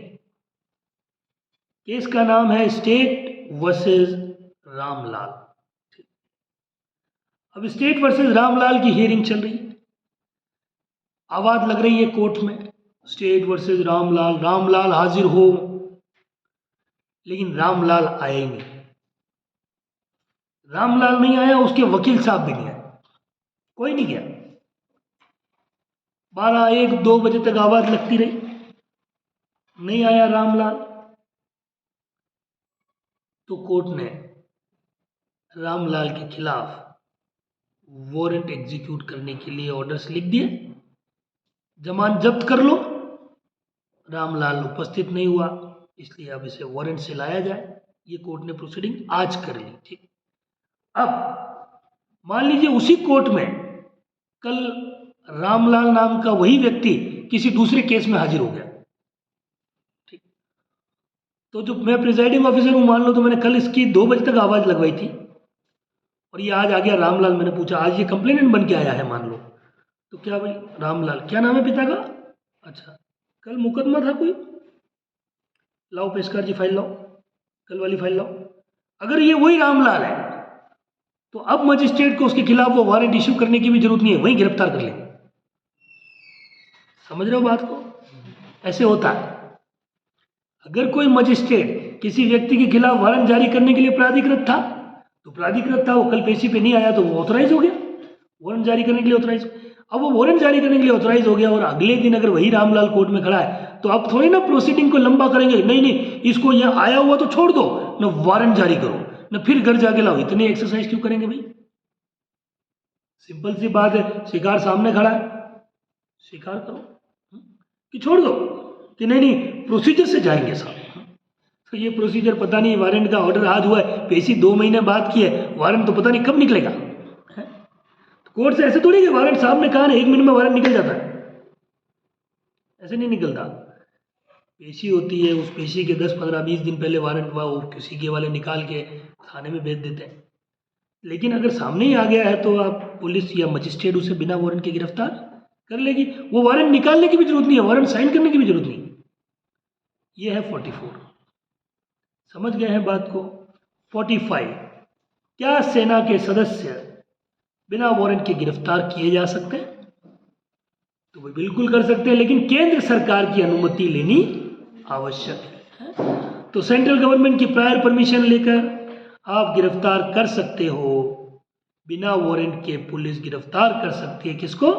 केस का नाम है स्टेट वर्सेस रामलाल। अब स्टेट वर्सेस रामलाल की हियरिंग चल रही है, आवाज लग रही है कोर्ट में, स्टेट वर्सेस रामलाल, रामलाल हाजिर हो, लेकिन रामलाल आया ही नहीं। रामलाल नहीं आया, उसके वकील साहब भी नहीं आए, कोई नहीं गया। 12, 1, 2 बजे तक आवाज लगती रही, नहीं आया रामलाल। तो कोर्ट ने रामलाल के खिलाफ वारंट एग्जीक्यूट करने के लिए ऑर्डर्स लिख दिए, जमानत जब्त कर लो। रामलाल उपस्थित नहीं हुआ, इसलिए अब इसे वारंट से लाया जाए। ये कोर्ट ने प्रोसीडिंग आज कर ली। ठीक, अब मान लीजिए उसी कोर्ट में कल रामलाल नाम का वही व्यक्ति किसी दूसरे केस में हाजिर हो गया। ठीक, तो जो मैं प्रिजाइडिंग ऑफिसर हूं, मान लो तो मैंने कल इसकी 2 बजे तक आवाज लगवाई थी और ये आज आ गया रामलाल। मैंने पूछा आज ये कंप्लेनेंट बन के आया है, मान लो, तो क्या भाई रामलाल क्या नाम है पिता का? अच्छा, कल मुकदमा था कोई, लाओ पेशकार जी फाइल लाओ, कल वाली फाइल लाओ। अगर ये वही रामलाल है तो अब मजिस्ट्रेट को उसके खिलाफ वो वारंट इश्यू करने की भी जरूरत नहीं है, वहीं गिरफ्तार कर लेंगे। समझ रहे हो बात को? ऐसे होता है। अगर कोई मजिस्ट्रेट किसी व्यक्ति के खिलाफ वारंट जारी करने के लिए प्राधिकृत था, तो प्राधिकृत था, वो कल पेशी पे नहीं आया तो वो ऑथोराइज हो गया वारंट जारी करने के लिए, ऑथोराइज। अब वो वारंट जारी करने के लिए ऑथोराइज हो गया और अगले दिन अगर वही रामलाल कोर्ट में खड़ा है, तो अब थोड़ी ना प्रोसीडिंग को लंबा करेंगे, नहीं नहीं इसको यहाँ आया हुआ तो छोड़ दो, न वारंट जारी करो, न फिर घर जाके लाओ। इतने एक्सरसाइज क्यों करेंगे भाई? सिंपल सी बात है, शिकार सामने खड़ा है, शिकार करो कि छोड़ दो कि नहीं नहीं प्रोसीजर से जाएंगे साहब। तो ये प्रोसीजर पता नहीं, वारंट का ऑर्डर आज हुआ है, पेशी 2 महीने बाद की है, वारंट तो पता नहीं कब निकलेगा। तो कोर्ट से ऐसे थोड़ी कि वारंट साहब ने कहा 1 मिनट में वारंट निकल जाता है, ऐसे नहीं निकलता। पेशी होती है, उस पेशी के 10, 15, 20 दिन पहले वारंट हुआ, वो किसी के वाले निकाल के थाने में भेज देते हैं। लेकिन अगर सामने ही आ गया है तो आप पुलिस या मजिस्ट्रेट उसे बिना वारंट के गिरफ्तार कर लेगी। वो वारंट निकालने की भी जरूरत नहीं है, वारंट साइन करने की भी जरूरत नहीं। ये है 44। समझ गए हैं बात को। 45, क्या सेना के सदस्य बिना वारंट के गिरफ्तार किए जा सकते हैं? तो वो बिल्कुल कर सकते हैं, लेकिन केंद्र सरकार की अनुमति लेनी आवश्यक है। तो सेंट्रल गवर्नमेंट की प्रायर परमिशन लेकर आप गिरफ्तार कर सकते हो। बिना वारंट के पुलिस गिरफ्तार कर सकती है किसको?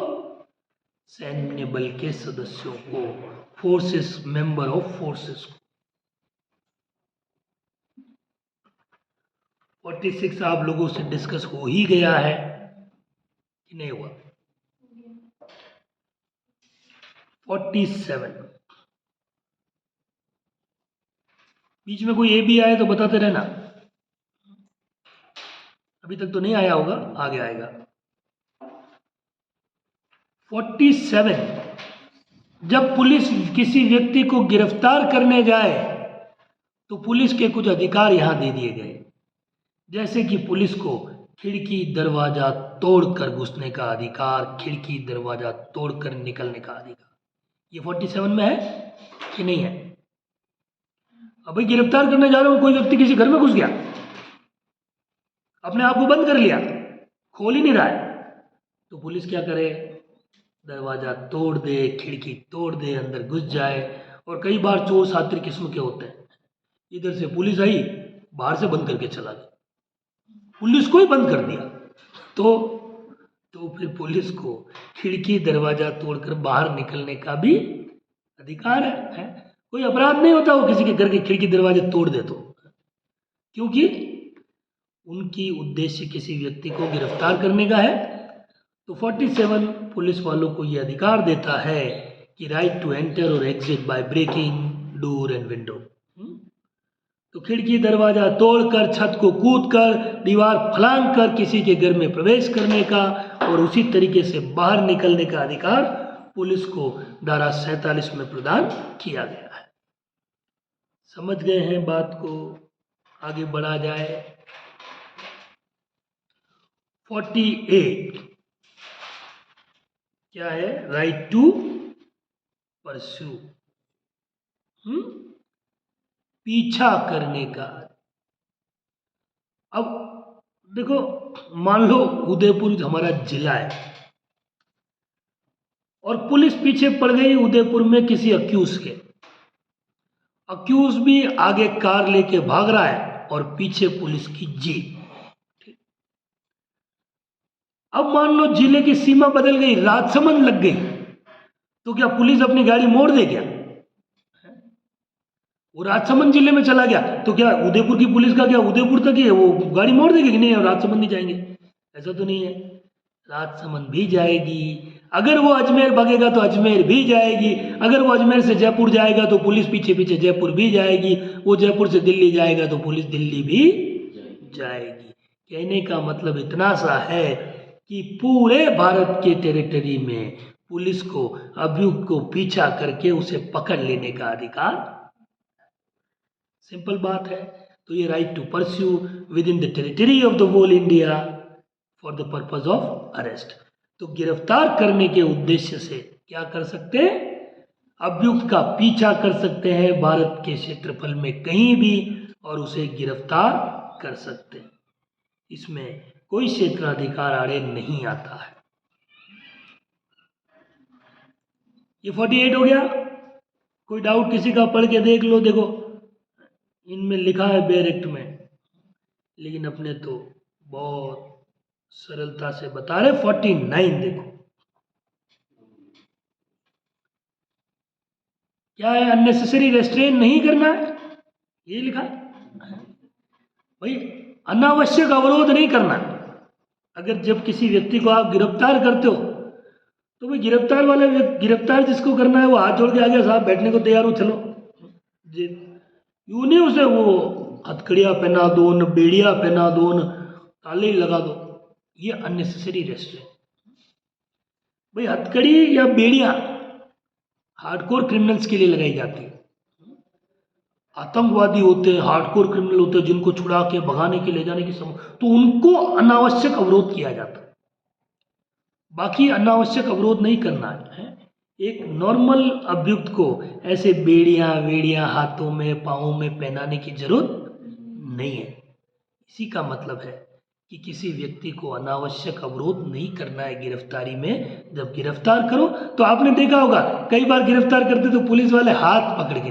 सैन्य बल के सदस्यों को, फोर्सेस, मेंबर ऑफ फोर्सेस को। 46 आप लोगों से डिस्कस हो ही गया है कि नहीं हुआ? 47, बीच में कोई ए भी आए तो बताते रहना। अभी तक तो नहीं आया होगा, आगे आएगा। 47, जब पुलिस किसी व्यक्ति को गिरफ्तार करने जाए तो पुलिस के कुछ अधिकार यहां दे दिए गए, जैसे कि पुलिस को खिड़की दरवाजा तोड़कर घुसने का अधिकार, खिड़की दरवाजा तोड़कर निकलने का अधिकार। ये 47 में है कि नहीं है? अब भाई गिरफ्तार करने जा रहे हो, कोई व्यक्ति किसी घर में घुस गया, अपने आप को बंद कर लिया, खोल ही नहीं रहा है, तो पुलिस क्या करे? दरवाजा तोड़ दे, खिड़की तोड़ दे, अंदर घुस जाए। और कई बार चोर सात्री किस्म के होते हैं, इधर से पुलिस आई, बाहर से बंद करके चला गया, पुलिस को ही बंद कर दिया। तो फिर पुलिस को खिड़की दरवाजा तोड़कर बाहर निकलने का भी अधिकार है? कोई अपराध नहीं होता वो किसी के घर की खिड़की दरवाजे तोड़ दे तो, क्योंकि उनकी उद्देश्य किसी व्यक्ति को गिरफ्तार करने का है। तो 47 पुलिस वालों को यह अधिकार देता है कि राइट टू एंटर और exit by breaking door and window. तो खिड़की दरवाजा तोड़कर, छत को कूदकर, दीवार फलांग कर किसी के घर में प्रवेश करने का और उसी तरीके से बाहर निकलने का अधिकार पुलिस को धारा 47 में प्रदान किया गया है। समझ गए हैं बात को? आगे बढ़ा जाए। 48, क्या है? राइट टू परस्यू, पीछा करने का। अब देखो, मान लो उदयपुर हमारा जिला है और पुलिस पीछे पड़ गई उदयपुर में किसी अक्यूज के। अक्यूज भी आगे कार लेके भाग रहा है और पीछे पुलिस की जीप। अब मान लो जिले की सीमा बदल गई, राजसमंद लग गई, तो क्या पुलिस अपनी गाड़ी मोड़ दे क्या? वो राजसमंद जिले में चला गया तो क्या उदयपुर की पुलिस का क्या उदयपुर तक ही है, वो गाड़ी मोड़ देगी कि नहीं राजसमंद नहीं जाएंगे? ऐसा तो नहीं है, राजसमंद भी जाएगी। अगर वो अजमेर भागेगा तो अजमेर भी जाएगी, अगर वो अजमेर से जयपुर जाएगा तो पुलिस पीछे पीछे जयपुर भी जाएगी, वो जयपुर से दिल्ली जाएगा तो पुलिस दिल्ली भी जाएगी। कहने का मतलब इतना सा है कि पूरे भारत के टेरिटरी में पुलिस को अभियुक्त को पीछा करके उसे पकड़ लेने का अधिकार। सिंपल बात है। तो ये right to pursue within the territory of the whole India for the purpose of arrest. तो गिरफ्तार करने के उद्देश्य से क्या कर सकते हैं? अभियुक्त का पीछा कर सकते हैं भारत के क्षेत्रफल में कहीं भी और उसे गिरफ्तार कर सकते हैं। इसमें कोई क्षेत्राधिकार आड़े नहीं आता है। ये 48 हो गया। कोई डाउट किसी का पढ़ के देख लो। देखो इनमें लिखा है बेयर एक्ट में, लेकिन अपने तो बहुत सरलता से बता रहे। 49 देखो क्या है? अननेसेसरी रेस्ट्रेन नहीं करना है, ये लिखा है भाई। अनावश्यक अवरोध नहीं करना। अगर जब किसी व्यक्ति को आप गिरफ्तार करते हो तो भाई गिरफ्तार जिसको करना है वो हाथ जोड़ के आ गया, साहब बैठने को तैयार हो, चलो जी। यूं नहीं उसे वो हथकड़ियाँ पहना दो, न बेड़िया पहना दो, न ताले लगा दो। ये अननेसेसरी रेस्ट्रेन। भाई हथकड़ी या बेड़िया हार्डकोर क्रिमिनल्स के लिए लगाई जाती है। आतंकवादी होते हैं, हार्डकोर क्रिमिनल होते हैं, जिनको छुड़ा के भगाने के ले जाने की तो उनको अनावश्यक अवरोध किया जाता है। बाकी अनावश्यक अवरोध नहीं करना है। एक नॉर्मल अभियुक्त को ऐसे बेड़ियां वेड़ियां हाथों में पाँवों में पहनाने की जरूरत नहीं है। इसी का मतलब है कि किसी व्यक्ति को अनावश्यक अवरोध नहीं करना है गिरफ्तारी में। जब गिरफ्तार करो तो आपने देखा होगा कई बार गिरफ्तार करते तो पुलिस वाले हाथ पकड़ के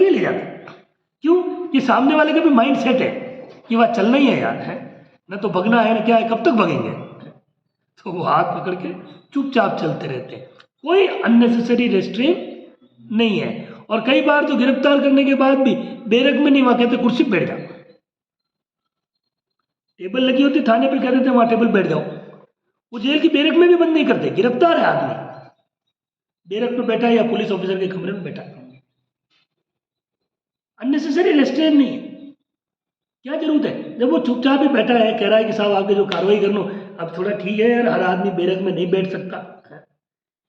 ले जाते। क्यों? कि सामने वाले का भी माइंड सेट है कि वह चलना ही है यार, है ना, तो भगना है ना, क्या है, कब तक भगेंगे। तो वो हाथ पकड़ के चुपचाप चलते रहते हैं। कोई अननेसेसरी रेस्ट्रेन नहीं है। और कई बार तो गिरफ्तार करने के बाद भी बैरक में नहीं, वहां कहते कुर्सी पे बैठ जाओ। टेबल लगी होती थाने पे, कहते थे वहां टेबल बैठ जाओ। वो जेल की बैरक में भी बंद नहीं करते। गिरफ्तार है आदमी, बैरक में बैठा है या पुलिस ऑफिसर के कमरे में बैठा है। अननेसेसरी रेस्ट्रेन नहीं है। क्या जरूरत है? जब वो चुपचाप ही बैठा है, कह रहा है कि साहब आगे जो कार्रवाई कर लो। अब थोड़ा ठीक है यार, हर आदमी बैरक में नहीं बैठ सकता है?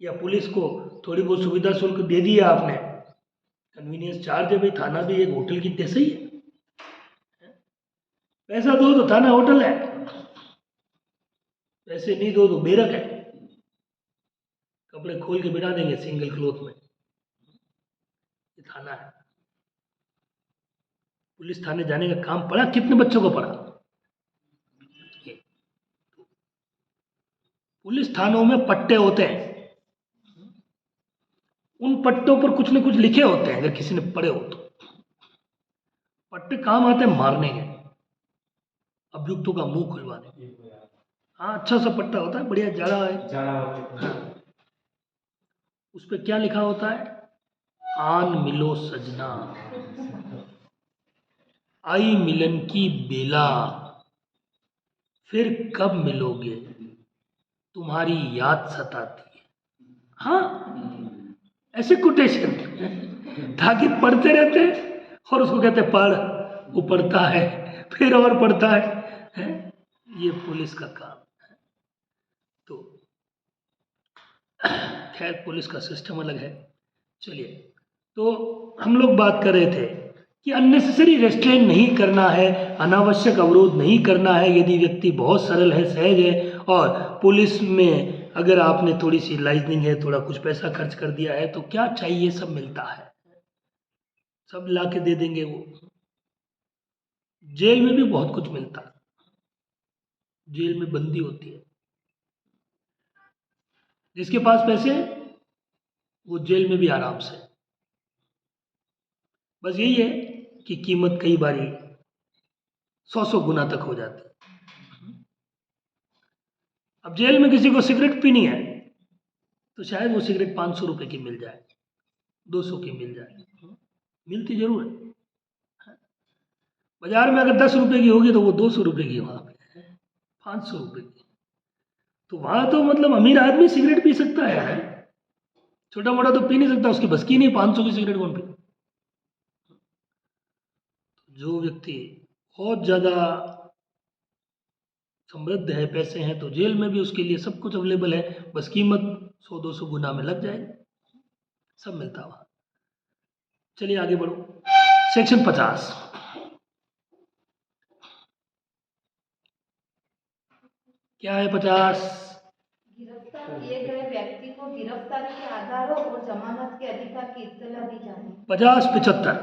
या पुलिस को थोड़ी बहुत सुविधा शुल्क दे दिया आपने, कन्वीनियंस चार्ज है भाई, थाना भी एक होटल की जैसे ही है। पैसा दो तो थाना होटल है, पैसे नहीं दो तो बैरक है। कपड़े खोल के बिठा देंगे सिंगल क्लॉथ में। ये थाना है। पुलिस थाने जाने का काम पड़ा, कितने बच्चों को पड़ा? पुलिस थानों में पट्टे होते हैं, उन पट्टों पर कुछ न कुछ लिखे होते हैं, अगर किसी ने पढ़े हो तो। पट्टे काम आते हैं मारने के, अभियुक्तों का मुंह खुलवाने के। हाँ, अच्छा सा पट्टा होता है, बढ़िया जाड़ा है। हाँ। उस पर क्या लिखा होता है? आन मिलो सजना, आई मिलन की बेला, फिर कब मिलोगे, तुम्हारी याद सताती है। हाँ, ऐसे कोटेशन ताकि पढ़ते रहते और उसको कहते पढ़, वो पढ़ता है, फिर और पढ़ता है। ये पुलिस का काम है। तो खैर, पुलिस का सिस्टम अलग है। चलिए, तो हम लोग बात कर रहे थे कि अननेसेसरी रेस्ट्रेन नहीं करना है, अनावश्यक अवरोध नहीं करना है। यदि व्यक्ति बहुत सरल है, सहज है, और पुलिस में अगर आपने थोड़ी सी लाइजनिंग है, थोड़ा कुछ पैसा खर्च कर दिया है, तो क्या चाहिए सब मिलता है, सब ला के दे देंगे वो। जेल में भी बहुत कुछ मिलता है, जेल में बंदी होती है। जिसके पास पैसे वो जेल में भी आराम से। बस यही है कि कीमत कई बारी 100 गुना तक हो जाती है। अब जेल में किसी को सिगरेट पीनी है तो शायद वो सिगरेट 500 रुपए की मिल जाए, 200 की मिल जाए, मिलती जरूर है। बाजार में अगर 10 रुपए की होगी तो वो 200 रुपए की वहां पे 500 रुपए की। तो वहां तो मतलब अमीर आदमी सिगरेट पी सकता है, छोटा मोटा तो पी नहीं सकता, उसकी बस की नहीं 500 की सिगरेट कौन पी। जो व्यक्ति बहुत ज्यादा समृद्ध है, पैसे हैं, तो जेल में भी उसके लिए सब कुछ अवेलेबल है, बस कीमत 100-200 गुना में लग जाएगी, सब मिलता वहां। चलिए आगे बढ़ो। सेक्शन 50, क्या है 50? गिरफ्तार किए गए व्यक्ति को गिरफ्तारी के आधारों और जमानत के अधिकार की इत्तला दी जानी। 50-75,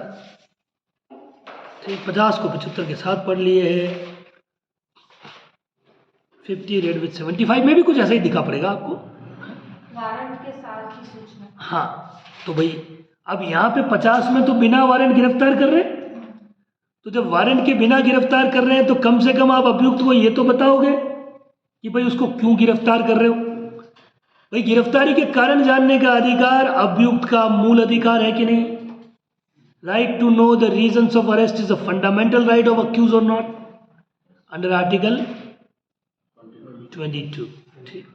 ठीक, 50 को 75 के साथ पढ़ लिए है। 50 रेड विथ 75 में भी कुछ ऐसा ही दिखा पड़ेगा आपको, वारंट के साथ की सूचना। हाँ, तो भाई अब यहाँ पे 50 में तो बिना वारंट गिरफ्तार कर रहे हैं, तो जब वारंट के बिना गिरफ्तार कर रहे हैं तो कम से कम आप अभियुक्त को ये तो बताओगे कि भाई उसको क्यों गिरफ्तार कर रहे हो। भाई गिरफ्तारी के कारण जानने का अधिकार अभियुक्त का मूल अधिकार है कि नहीं? Right to know the reasons of arrest is a fundamental right of accused or not, under article 22। ठीक,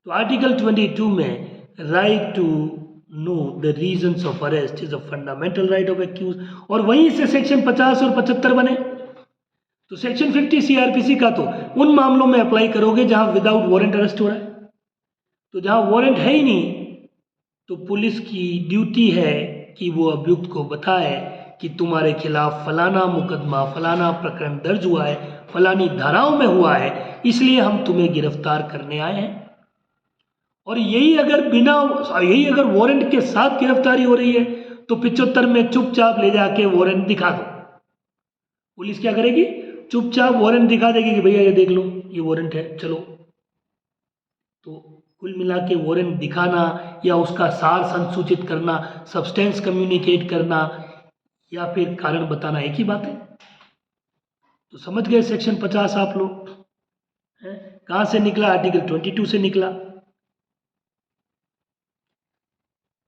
तो आर्टिकल 22 में right to know the reasons of arrest is a fundamental right of accused, और वहीं से section 50 और 75 बने। तो section 50 CrPC का तो उन मामलों में अप्लाई करोगे जहां विदाउट वारंट अरेस्ट हो रहा है। तो जहां वारंट है ही नहीं तो पुलिस की ड्यूटी है कि वो अभियुक्त को बताए कि तुम्हारे खिलाफ फलाना मुकदमा, फलाना प्रकरण दर्ज हुआ है, फलानी धाराओं में हुआ है, इसलिए हम तुम्हें गिरफ्तार करने आए हैं। और यही अगर वारंट के साथ गिरफ्तारी हो रही है तो 75 में चुपचाप ले जाके वारंट दिखा दो। पुलिस क्या करेगी? चुपचाप वारंट दिखा देगी कि भैया ये देख लो, ये वारंट है, चलो। तो कुल मिला के वारंट दिखाना या उसका सार संसूचित करना, सब्सटेंस कम्युनिकेट करना या फिर कारण बताना एक ही बात है। तो समझ गए सेक्शन 50 आप लोग? कहाँ से निकला? आर्टिकल 22 से निकला।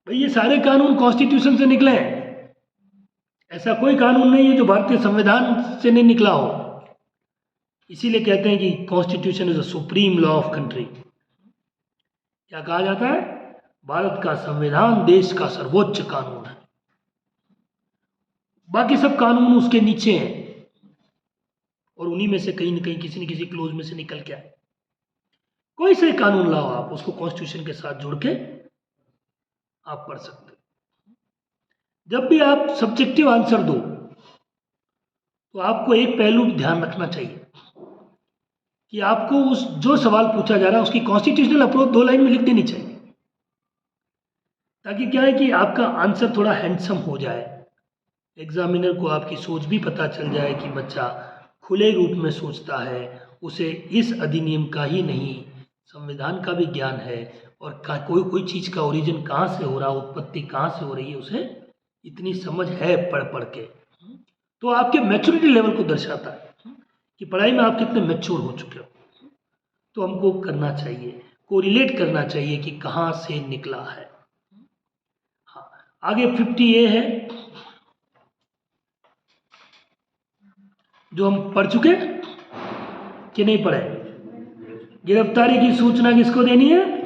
भाई ये सारे कानून कॉन्स्टिट्यूशन से निकले हैं, ऐसा कोई कानून नहीं है जो भारतीय संविधान से नहीं निकला हो। इसीलिए कहते हैं कि constitution is a supreme law of country. क्या कहा जाता है? भारत का संविधान देश का सर्वोच्च कानून है, बाकी सब कानून उसके नीचे हैं और उन्हीं में से कहीं न कहीं किसी न किसी क्लोज में से निकल के आए। कोई से कानून लाओ, आप उसको कॉन्स्टिट्यूशन के साथ जोड़ के आप पढ़ सकते हो। जब भी आप सब्जेक्टिव आंसर दो तो आपको एक पहलू ध्यान रखना चाहिए कि आपको उस जो सवाल पूछा जा रहा है उसकी कॉन्स्टिट्यूशनल अप्रोच 2 लाइन में लिख देनी चाहिए, ताकि क्या है कि आपका आंसर थोड़ा हैंडसम हो जाए, एग्जामिनर को आपकी सोच भी पता चल जाए कि बच्चा खुले रूप में सोचता है, उसे इस अधिनियम का ही नहीं संविधान का भी ज्ञान है और कोई चीज़ का ओरिजिन कहाँ से हो रहा, उत्पत्ति कहाँ से हो रही है, उसे इतनी समझ है पढ़ पढ़ के। तो आपके मैच्योरिटी लेवल को दर्शाता है कि पढ़ाई में आप कितने मैच्योर हो चुके हो। तो हमको करना चाहिए, कोरिलेट करना चाहिए कि कहाँ से निकला है। हाँ, आगे 50A है जो हम पढ़ चुके कि नहीं पढ़े। गिरफ्तारी की सूचना किसको देनी है?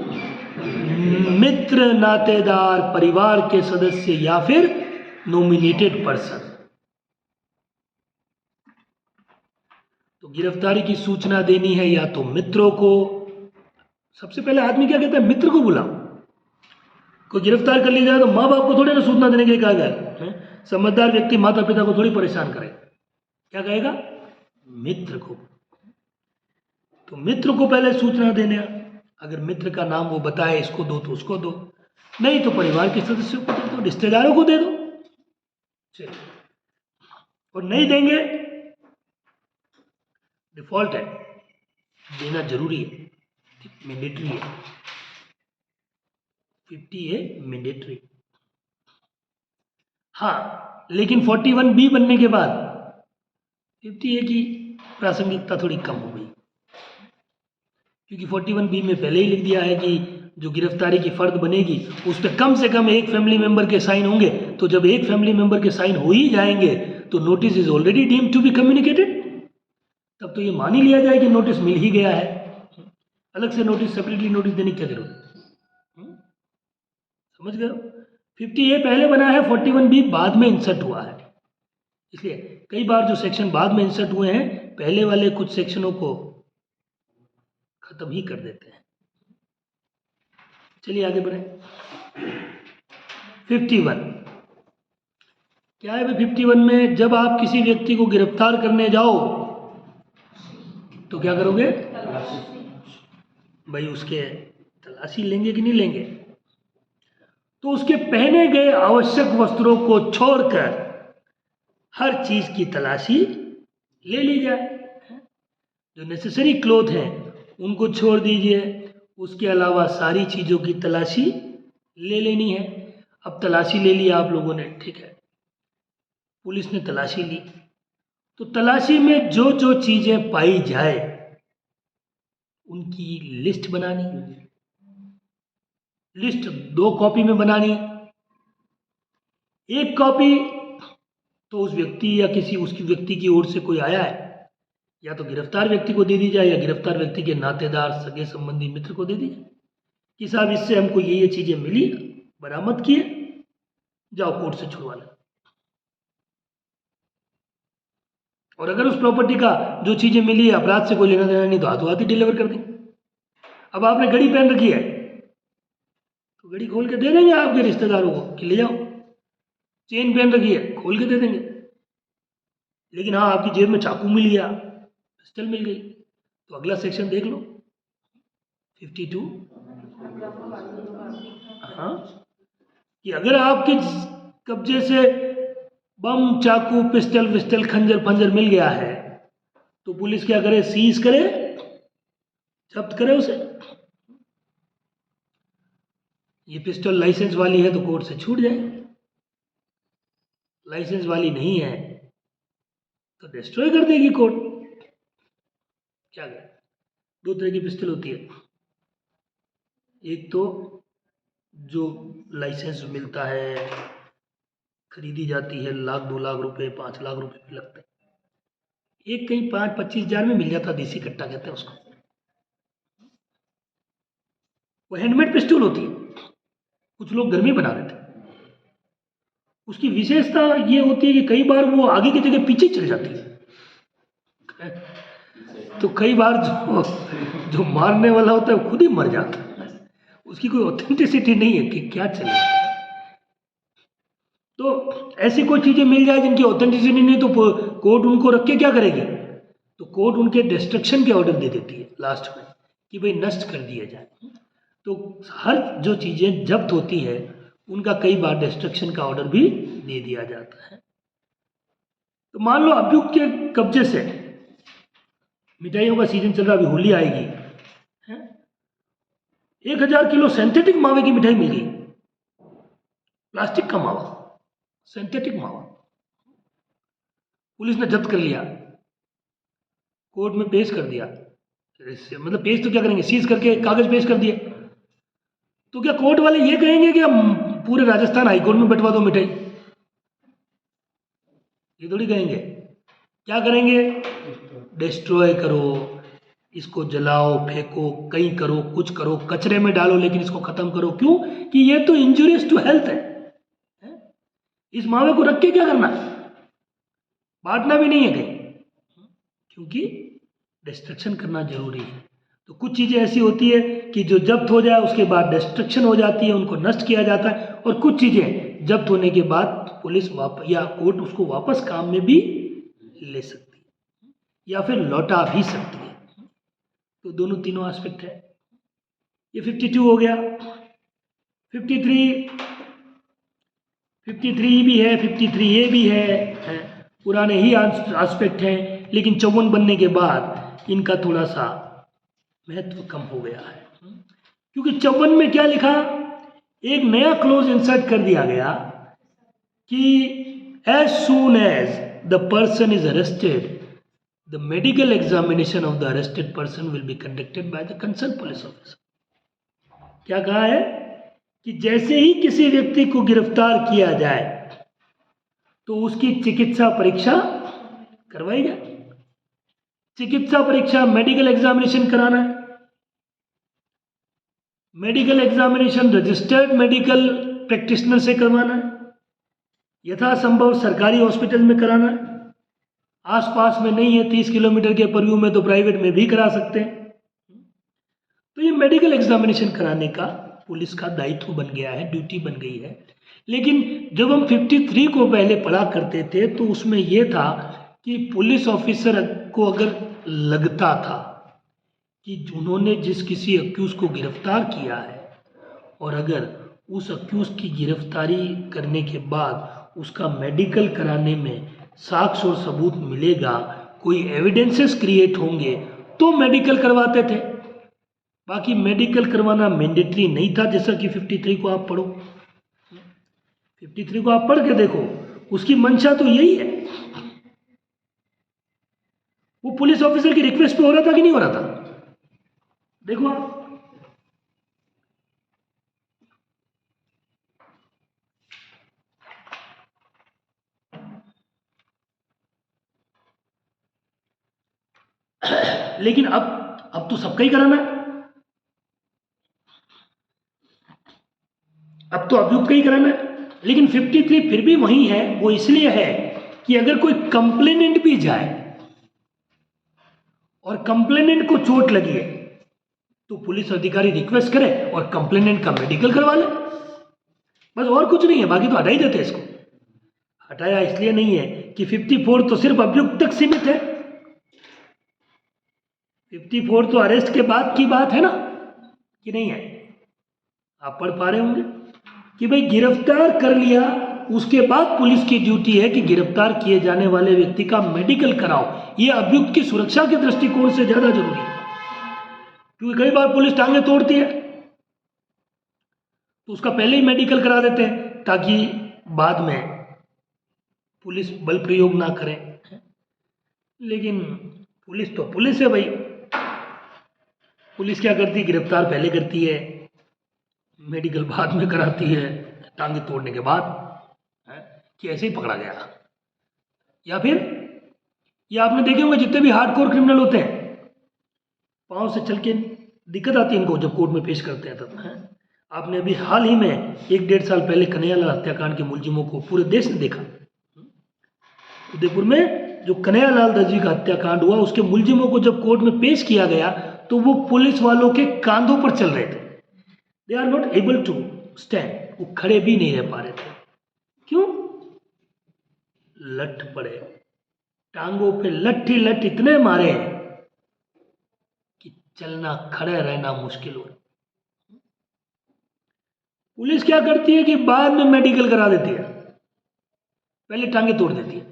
मित्र, नातेदार, परिवार के सदस्य या फिर नॉमिनेटेड पर्सन। तो गिरफ्तारी की सूचना देनी है या तो मित्रों को। सबसे पहले आदमी क्या कहता है? मित्र को बुलाओ। कोई गिरफ्तार कर लिया जाए तो माँ बाप को थोड़ी ना सूचना देने के लिए कहा गया। समझदार व्यक्ति माता पिता को थोड़ी परेशान करे, क्या कहेगा? मित्र को। तो मित्र को पहले सूचना देने, अगर मित्र का नाम वो बताए इसको दो तो उसको दो, नहीं तो परिवार के सदस्यों को दे दो, रिश्तेदारों को दे दो। चलिए, और नहीं देंगे डिफॉल्ट है, देना जरूरी है, मैंडेटरी है। 50A mandatory. हाँ, लेकिन 41B बनने के बाद 50A की प्रासंगिकता थोड़ी कम हो गई, क्योंकि 41B में पहले ही लिख दिया है कि जो गिरफ्तारी की फर्द बनेगी उस पर कम से कम एक फैमिली मेंबर के साइन होंगे। तो जब एक फैमिली मेंबर के साइन हो ही जाएंगे तो notice is already deemed to be communicated, तब तो ये मान ही लिया जाए कि नोटिस मिल ही गया है। अलग से नोटिस, सेपरेटली नोटिस देने की क्या जरूरत है? समझ गए? 50A पहले बना है, 41B बाद में इंसर्ट हुआ है। इसलिए कई बार जो सेक्शन बाद में इंसर्ट हुए हैं पहले वाले कुछ सेक्शनों को खत्म ही कर देते हैं। चलिए आगे बढ़े। 51 क्या है? 51 में जब आप किसी व्यक्ति को गिरफ्तार करने जाओ तो क्या करोगे? भाई उसके तलाशी लेंगे कि नहीं लेंगे? तो उसके पहने गए आवश्यक वस्त्रों को छोड़कर हर चीज की तलाशी ले ली जाए। जो नेसेसरी क्लोथ हैं उनको छोड़ दीजिए, उसके अलावा सारी चीज़ों की तलाशी ले लेनी है। अब तलाशी ले लिया आप लोगों ने, ठीक है, पुलिस ने तलाशी ली, तो तलाशी में जो जो चीज़ें पाई जाए उनकी लिस्ट बनानी। लिस्ट 2 कॉपी में बनानी। एक कॉपी तो उस व्यक्ति या किसी उसकी व्यक्ति की ओर से कोई आया है, या तो गिरफ्तार व्यक्ति को दे दी जाए या गिरफ्तार व्यक्ति के नातेदार, सगे संबंधी, मित्र को दे दी जाए कि साहब इससे हमको ये चीज़ें मिली, बरामद किए, जाओ कोर्ट से छुड़वा लें। और अगर उस प्रॉपर्टी का जो चीज़ें मिली है अपराध से कोई लेना देना नहीं तो हाथों हाथ ही डिलीवर कर देंगे। अब आपने घड़ी पहन रखी है तो घड़ी खोल के दे देंगे आपके रिश्तेदारों को कि ले जाओ। चेन पहन रखी है, खोल के दे देंगे। लेकिन हाँ, आपकी जेब में चाकू मिल गया, पिस्टल मिल गई, तो अगला सेक्शन देख लो 52। हाँ, कि अगर आपके कब्जे से बम, चाकू, पिस्टल विस्टल, खंजर फंजर मिल गया है तो पुलिस क्या करे? सीज करे, जब्त करे उसे। ये पिस्टल लाइसेंस वाली है तो कोर्ट से छूट जाए, लाइसेंस वाली नहीं है तो डिस्ट्रॉय कर देगी कोर्ट। क्या करें? दो तरह की पिस्टल होती है, एक तो जो लाइसेंस मिलता है, खरीदी जाती है, 1-2 लाख रुपए, 5 लाख रुपए भी लगते हैं। एक कहीं 5-25 हजार में मिल जाता है, देसी कट्टा कहते हैं उसको। वो हैंडमेड पिस्टल होती है, कुछ लोग घर में बना देते हैं। उसकी विशेषता ये होती है कि कई बार वो आगे की जगह पीछे चल जाती है, तो कई बार जो मारने वाला होता है वो खुद ही मर जाता है। उसकी कोई ऑथेंटिसिटी नहीं है कि क्या चले। तो ऐसी कोई चीज़ें मिल जाए जिनकी ऑथेंटिसिटी नहीं, तो कोर्ट उनको रख के क्या करेगी? तो कोर्ट उनके डिस्ट्रक्शन के ऑर्डर दे देती है लास्ट में कि भाई नष्ट कर दिया जाए। तो हर जो चीज़ें जब्त होती है उनका कई बार डिस्ट्रक्शन का ऑर्डर भी दे दिया जाता है। तो मान लो अभियुक्त के कब्जे से, मिठाइयों का सीजन चल रहा, अभी होली आएगी, 1000 किलो सिंथेटिक मावे की मिठाई मिल गई, प्लास्टिक का मावा, सिंथेटिक मावा, पुलिस ने जब्त कर लिया, कोर्ट में पेश कर दिया। मतलब पेश तो क्या करेंगे, सीज करके कागज पेश कर दिए, तो क्या कोर्ट वाले ये कहेंगे कि हम पूरे राजस्थान हाईकोर्ट में बंटवा दो मिठाई? ये थोड़ी कहेंगे। क्या करेंगे? डिस्ट्रॉय करो, इसको जलाओ, फेंको, कहीं करो, कुछ करो, कचरे में डालो, लेकिन इसको खत्म करो। क्यों? कि ये तो इंजुरियस टू हेल्थ है। इस मावे को रख के क्या करना? बांटना भी नहीं है कहीं, क्योंकि डिस्ट्रक्शन करना जरूरी है। तो कुछ चीज़ें ऐसी होती है कि जो जब्त हो जाए उसके बाद डिस्ट्रक्शन हो जाती है, उनको नष्ट किया जाता है, और कुछ चीज़ें जब्त होने के बाद पुलिस या कोर्ट उसको वापस काम में भी ले सकती है या फिर लौटा भी सकती है। तो दोनों तीनों एस्पेक्ट है। ये 52 हो गया। 53 भी है, 53A भी है, पुराने ही एस्पेक्ट हैं, लेकिन 54 बनने के बाद इनका थोड़ा सा महत्व कम हो गया है, क्योंकि 54 में क्या लिखा? एक नया क्लोज इंसर्ट कर दिया गया कि as soon as the person is arrested, the medical examination of the arrested person will be conducted by the concern police officer. क्या कहा है? कि जैसे ही किसी व्यक्ति को गिरफ्तार किया जाए तो उसकी चिकित्सा परीक्षा करवाई जाए। चिकित्सा परीक्षा, मेडिकल एग्जामिनेशन कराना है। Medical examination registered medical practitioner से करवाना है, यथासंभव सरकारी हॉस्पिटल में कराना है। आसपास में नहीं है, 30 किलोमीटर के परव्यू में, तो प्राइवेट में भी करा सकते हैं। तो ये मेडिकल एग्जामिनेशन कराने का पुलिस का दायित्व बन गया है, ड्यूटी बन गई है। लेकिन जब हम 53 को पहले पढ़ा करते थे तो उसमें यह था कि पुलिस ऑफिसर को अगर लगता था कि उन्होंने जिस किसी अक्यूज को गिरफ्तार किया है और अगर उस अक्यूज की गिरफ्तारी करने के बाद उसका मेडिकल कराने में साक्ष्य और सबूत मिलेगा, कोई एविडेंसेस क्रिएट होंगे, तो मेडिकल करवाते थे। बाकी मेडिकल करवाना मैंडेटरी नहीं था। जैसा कि 53 को आप पढ़ो, 53 को आप पढ़ के देखो, उसकी मंशा तो यही है। वो पुलिस ऑफिसर की रिक्वेस्ट पे हो रहा था कि नहीं हो रहा था? देखो आप, लेकिन अब तो सबका ही कराना है। अब तो अभियुक्त का ही कराना है। लेकिन 53 फिर भी वही है। वो इसलिए है कि अगर कोई कंप्लेनेंट भी जाए और कंप्लेनेंट को चोट लगी है तो पुलिस अधिकारी रिक्वेस्ट करे और कंप्लेनेंट का मेडिकल करवा ले। बस और कुछ नहीं है, बाकी तो हटा ही देते हैं इसको। हटाया इसलिए नहीं है कि 54 तो सिर्फ अभियुक्त तक सीमित है। 54 तो अरेस्ट के बाद की बात है ना, कि नहीं है? आप पढ़ पा रहे होंगे कि भाई गिरफ्तार कर लिया, उसके बाद पुलिस की ड्यूटी है कि गिरफ्तार किए जाने वाले व्यक्ति का मेडिकल कराओ। ये अभियुक्त की सुरक्षा के दृष्टिकोण से ज्यादा जरूरी है, क्योंकि कई बार पुलिस टांगे तोड़ती है तो उसका पहले ही मेडिकल करा देते हैं ताकि बाद में पुलिस बल प्रयोग ना करे। लेकिन पुलिस तो पुलिस है भाई, पुलिस क्या करती है, गिरफ्तार पहले करती है, मेडिकल बाद में कराती है, टांगे तोड़ने के बाद, कि ऐसे ही पकड़ा गया। या फिर ये आपने देखे होंगे जितने भी हार्डकोर क्रिमिनल होते हैं, पाँव से चल के दिक्कत आती है इनको जब कोर्ट में पेश करते हैं तब। आपने अभी हाल ही में 1-1.5 साल पहले कन्हैयालाल हत्याकांड के मुलजिमों को पूरे देश ने देखा। उदयपुर में जो कन्हैयालाल दर्जी का हत्याकांड हुआ, उसके मुलजिमों को जब कोर्ट में पेश किया गया तो वो पुलिस वालों के कांधों पर चल रहे थे। They are not able to stand, वो खड़े भी नहीं रह पा रहे थे। क्यों? लठ पड़े, टांगों पे लठ इतने मारे कि चलना खड़े रहना मुश्किल हो। पुलिस क्या करती है कि बाद में मेडिकल करा देती है, पहले टांगे तोड़ देती है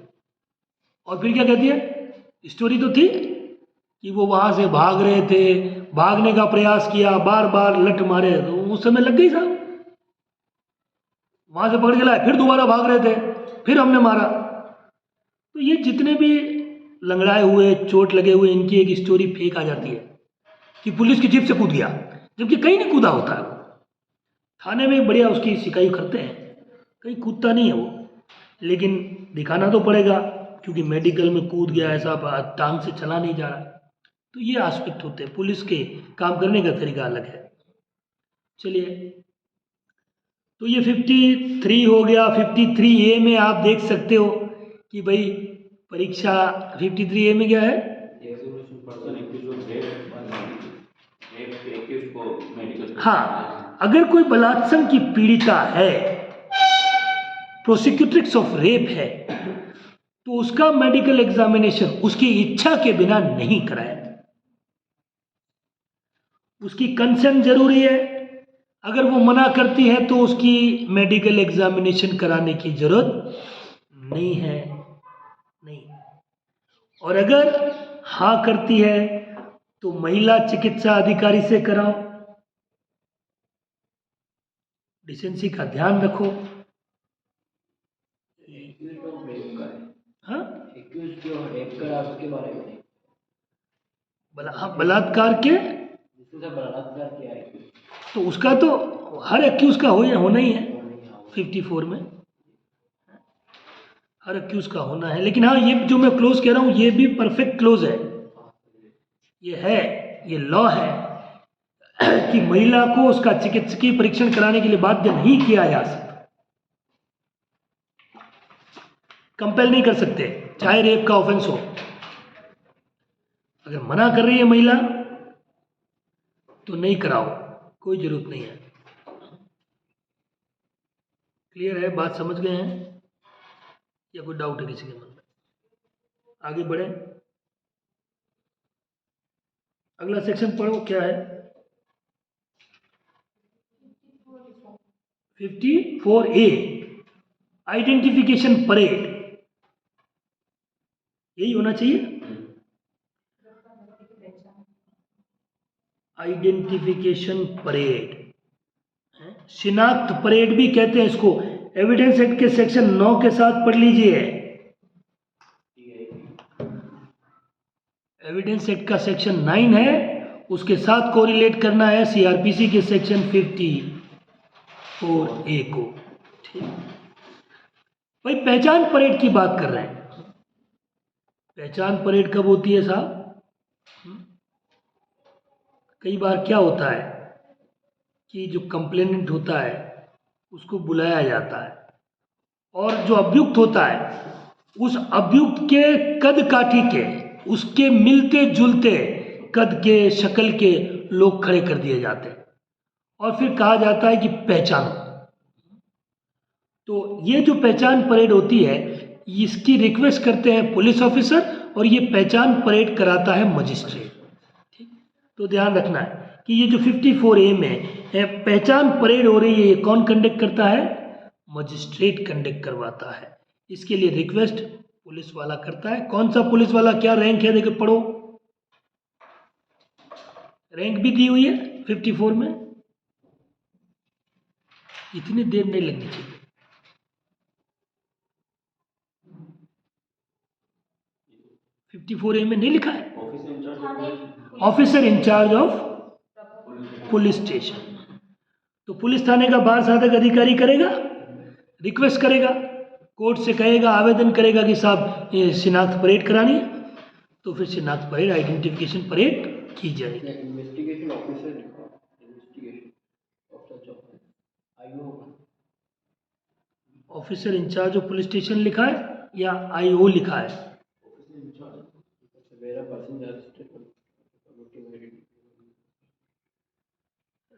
और फिर क्या कहती है, स्टोरी तो थी कि वो वहां से भाग रहे थे, भागने का प्रयास किया, बार बार लठ मारे, तो उस समय लग गई साहब, वहां से पकड़ के लाए, फिर दोबारा भाग रहे थे, फिर हमने मारा। तो ये जितने भी लंगड़ाए हुए, चोट लगे हुए, इनकी एक स्टोरी फेक आ जाती है कि पुलिस की जीप से कूद गया, जबकि कहीं नहीं कूदा होता है। थाने में बढ़िया उसकी शिकायत करते हैं, कहीं कूदता नहीं है वो, लेकिन दिखाना तो पड़ेगा क्योंकि मेडिकल में कूद गया, ऐसा टांग से चला नहीं जा रहा। तो ये एस्पेक्ट होते हैं, पुलिस के काम करने का तरीका अलग है। चलिए, तो ये 53 हो गया। 53A में आप देख सकते हो कि भाई परीक्षा 53A में क्या है, हाँ, अगर कोई बलात्संग की पीड़िता है, प्रोसिक्यूट्रिक्स ऑफ रेप है, तो उसका मेडिकल एग्जामिनेशन उसकी इच्छा के बिना नहीं कराया, उसकी कंसेंट जरूरी है। अगर वो मना करती है तो उसकी मेडिकल एग्जामिनेशन कराने की जरूरत नहीं है, नहीं। और अगर हाँ करती है तो महिला चिकित्सा अधिकारी से कराओ, डिसेंसी का ध्यान रखो। हाँ, बलात्कार के, तो उसका तो हर एक्यूज का होना ही है 54 में, हर एक्यूज का होना है। लेकिन हाँ, ये जो मैं क्लोज कह रहा हूँ ये भी परफेक्ट क्लोज है, ये है, ये लॉ है कि महिला को उसका चिकित्सकीय परीक्षण कराने के लिए बाध्य नहीं किया जा सकता, कंपेल नहीं कर सकते, चाहे रेप का ऑफेंस हो। अगर मना कर रही है महिला तो नहीं कराओ, कोई जरूरत नहीं है। क्लियर है, बात समझ गए हैं या कोई डाउट है किसी के मन में? आगे बढ़े, अगला सेक्शन पढ़ो, क्या है 54A, आइडेंटिफिकेशन परेड। यही होना चाहिए, आइडेंटिफिकेशन परेड, शिनाख्त परेड भी कहते हैं इसको। एविडेंस एक्ट के सेक्शन 9 के साथ पढ़ लीजिए, एविडेंस एक्ट का सेक्शन 9 है, उसके साथ कोरिलेट करना है सीआरपीसी के सेक्शन 54A को। ठीक भाई, पहचान परेड की बात कर रहे हैं। पहचान परेड कब होती है साहब? कई बार क्या होता है कि जो कंप्लेनेंट होता है उसको बुलाया जाता है और जो अभियुक्त होता है उस अभियुक्त के कद काठी के, उसके मिलते जुलते कद के, शक्ल के लोग खड़े कर दिए जाते हैं और फिर कहा जाता है कि पहचानो। तो ये जो पहचान परेड होती है, इसकी रिक्वेस्ट करते हैं पुलिस ऑफिसर और ये पहचान परेड कराता है मजिस्ट्रेट। ठीक, तो ध्यान रखना है कि ये जो 54A में है, पहचान परेड हो रही है, ये कौन कंडक्ट करता है? मजिस्ट्रेट कंडक्ट करवाता है। इसके लिए रिक्वेस्ट पुलिस वाला करता है। कौन सा पुलिस वाला, क्या रैंक है, देखो पढ़ो, रैंक भी दी हुई है 54 में। इतनी देर नहीं लगनी चाहिए। 54A में नहीं लिखा है? Officer in charge of police station. तो पुलिस थाने का बार साधक अधिकारी करेगा, रिक्वेस्ट करेगा, कोर्ट से कहेगा, आवेदन करेगा कि साहब ये शिनाख्त परेड करानी है, तो फिर शिनाख्त परेड, आइडेंटिफिकेशन परेड की जाएगी। Investigation officer, investigation officer, IO, officer in charge of police station लिखा है या आईओ लिखा है? Officer in charge, where a person arrested,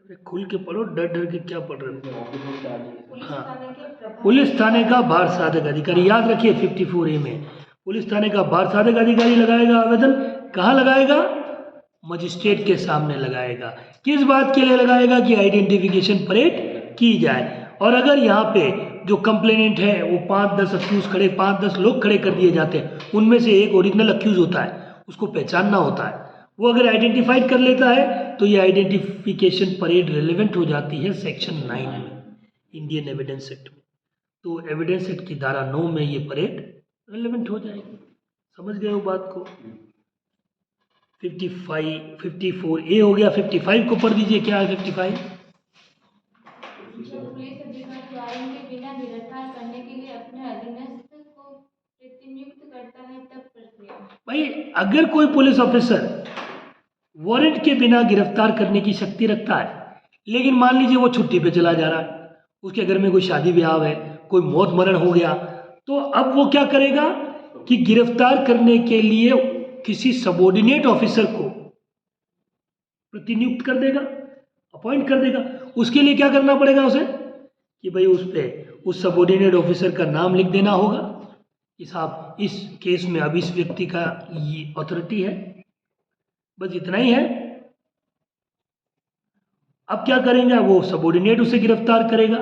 अरे खुल के पढ़ो, डर डर के क्या पढ़ रहे हो? Officer in charge. पुलिस हाँ। थाने के प्रभारी पुलिस थाने का बार साधक अधिकारी, याद रखिए 54A में पुलिस थाने का बार साधक अधिकारी लगाएगा आवेदन। कहाँ लगाएगा? मजिस्ट्रेट के सामने लगाएगा। किस बात के लिए लगाएगा? कि आइडेंटिफिकेशन परेड की जाए। और अगर यहाँ पे जो कंप्लेनेंट है वो 5-10 अक्यूज खड़े, 5-10 लोग खड़े कर दिए जाते हैं, उनमें से एक ओरिजिनल अक्यूज होता है, उसको पहचानना होता है, वो अगर आइडेंटिफाइड कर लेता है तो ये आइडेंटिफिकेशन परेड रिलेवेंट हो जाती है सेक्शन 9 में, इंडियन एविडेंस एक्ट में। तो एविडेंस एक्ट की धारा 9 में ये परेड रिलेवेंट हो जाएगी। समझ गए हो बात को? 54A हो गया। 55 को पढ़ दीजिए, क्या है 55? जब पुलिस अधिकारी वारंट के बिना गिरफ्तार करने के लिए अपने अधीनस्थ को प्रतिनियुक्त करता है तब प्रक्रिया। भाई अगर कोई पुलिस ऑफिसर वारंट के बिना गिरफ्तार करने की शक्ति रखता है, लेकिन मान लीजिए वो छुट्टी पे चला जा रहा है, उसके घर में कोई शादी ब्याह है, कोई मौत मरण हो गया, तो अब वो क्या करेगा कि गिरफ्तार करने के लिए किसी सबॉर्डिनेट ऑफिसर को प्रतिनियुक्त कर देगा, अपॉइंट कर देगा। उसके लिए क्या करना पड़ेगा उसे? कि भाई उस पे उस सबॉर्डिनेट ऑफिसर का नाम लिख देना होगा कि साहब इस केस में अब इस व्यक्ति का ये अथॉरिटी है। बस इतना ही है। अब क्या करेंगे? वो सबॉर्डिनेट उसे गिरफ्तार करेगा।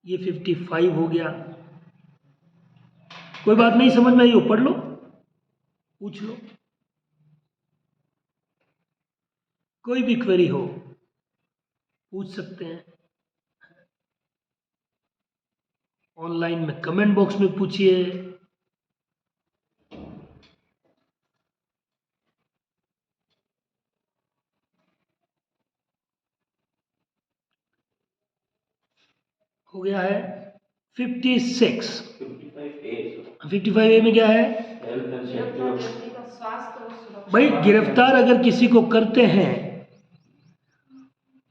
ये 55 हो गया। कोई बात नहीं, समझ में आई हो पढ़ लो, पूछ लो, कोई भी क्वेरी हो पूछ सकते हैं। ऑनलाइन में कमेंट बॉक्स में पूछिए। हो गया है 56। 55A में क्या है? गिरफ्तार व्यक्ति का स्वास्थ्य और सुरक्षा। भाई गिरफ्तार अगर किसी को करते हैं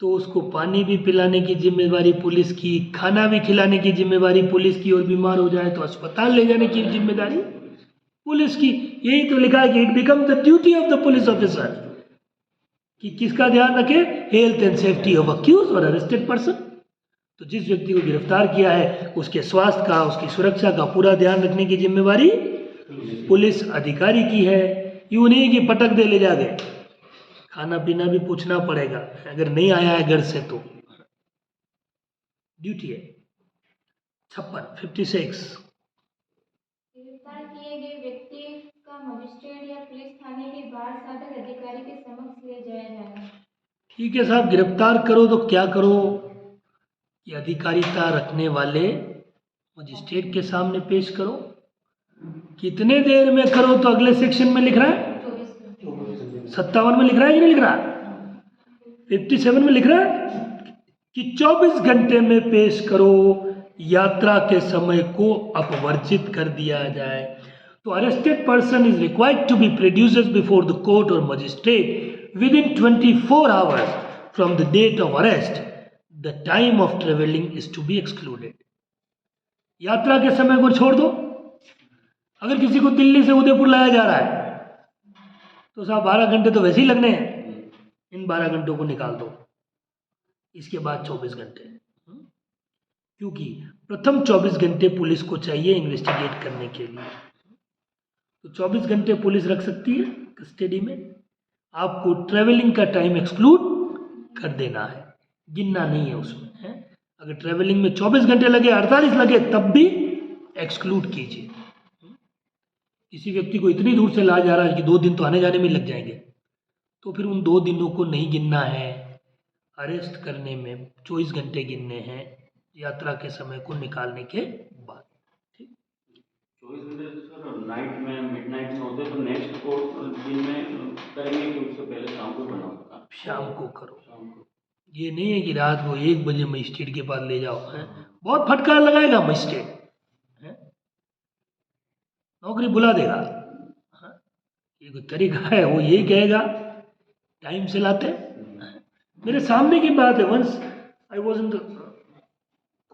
तो उसको पानी भी पिलाने की जिम्मेवारी पुलिस की, खाना भी खिलाने की जिम्मेवारी पुलिस की, और बीमार हो जाए तो अस्पताल ले जाने की जिम्मेदारी पुलिस की। यही तो लिखा है कि it become the duty of the police officer कि किसका ध्यान रखे? Health and safety of accused और अरेस्टेड पर्सन। तो जिस व्यक्ति को गिरफ्तार किया है उसके स्वास्थ्य का, उसकी सुरक्षा का पूरा ध्यान रखने की जिम्मेवारी पुलिस अधिकारी की है। यूं नहीं कि पटक दे ले जाके, खाना पीना भी पूछना पड़ेगा अगर नहीं आया है घर से तो ड्यूटी है। 56 गिरफ्तार किए गए व्यक्ति का मजिस्ट्रेट या पुलिस थाने के बार साधक अधिकारी के समक्ष ले जाया जाना। ठीक है साहब, गिरफ्तार करो तो क्या करो कि अधिकारिता रखने वाले मजिस्ट्रेट के सामने पेश करो। कितने देर में करो तो अगले सेक्शन में लिख रहा है 57 में लिख रहा है कि नहीं लिख रहा? 57 में लिख रहा है कि 24 घंटे में पेश करो, यात्रा के समय को अपवर्जित कर दिया जाए। तो arrested person is required to be produced before the court और magistrate within 24 hours from the date of arrest. The time of travelling is to be excluded. यात्रा के समय को छोड़ दो। अगर किसी को दिल्ली से उदयपुर लाया जा रहा है तो साहब 12 घंटे तो वैसे ही लगने हैं, इन 12 घंटों को निकाल दो, इसके बाद 24 घंटे। क्योंकि प्रथम 24 घंटे पुलिस को चाहिए इन्वेस्टिगेट करने के लिए। तो 24 घंटे पुलिस रख सकती है कस्टडी में। आपको ट्रैवलिंग का टाइम एक्सक्लूड कर देना है, गिनना नहीं है उसमें है। अगर ट्रैवलिंग में 24 घंटे लगे, 48 लगे, तब भी एक्सक्लूड कीजिए। किसी व्यक्ति को इतनी दूर से ला जा रहा है कि 2 दिन तो आने जाने में लग जाएंगे, तो फिर उन 2 दिनों को नहीं गिनना है। अरेस्ट करने में 24 घंटे गिनने हैं यात्रा के समय को निकालने के बाद। ठीक, 24 घंटे सर नाइट में मिडनाइट में होते तो नेक्स्ट को दिन में करेंगे कि उससे पहले शाम को बना होगा? शाम को करो। शाम को ये नहीं है कि रात को 1 बजे मजिस्ट्रेट के पास ले जाओ है। बहुत फटकार लगाएगा मजिस्ट्रेट, नौकरी बुला देगा। हाँ, ये कोई तरीका है? वो यही कहेगा टाइम से लाते हैं। मेरे सामने की बात है, once I was in the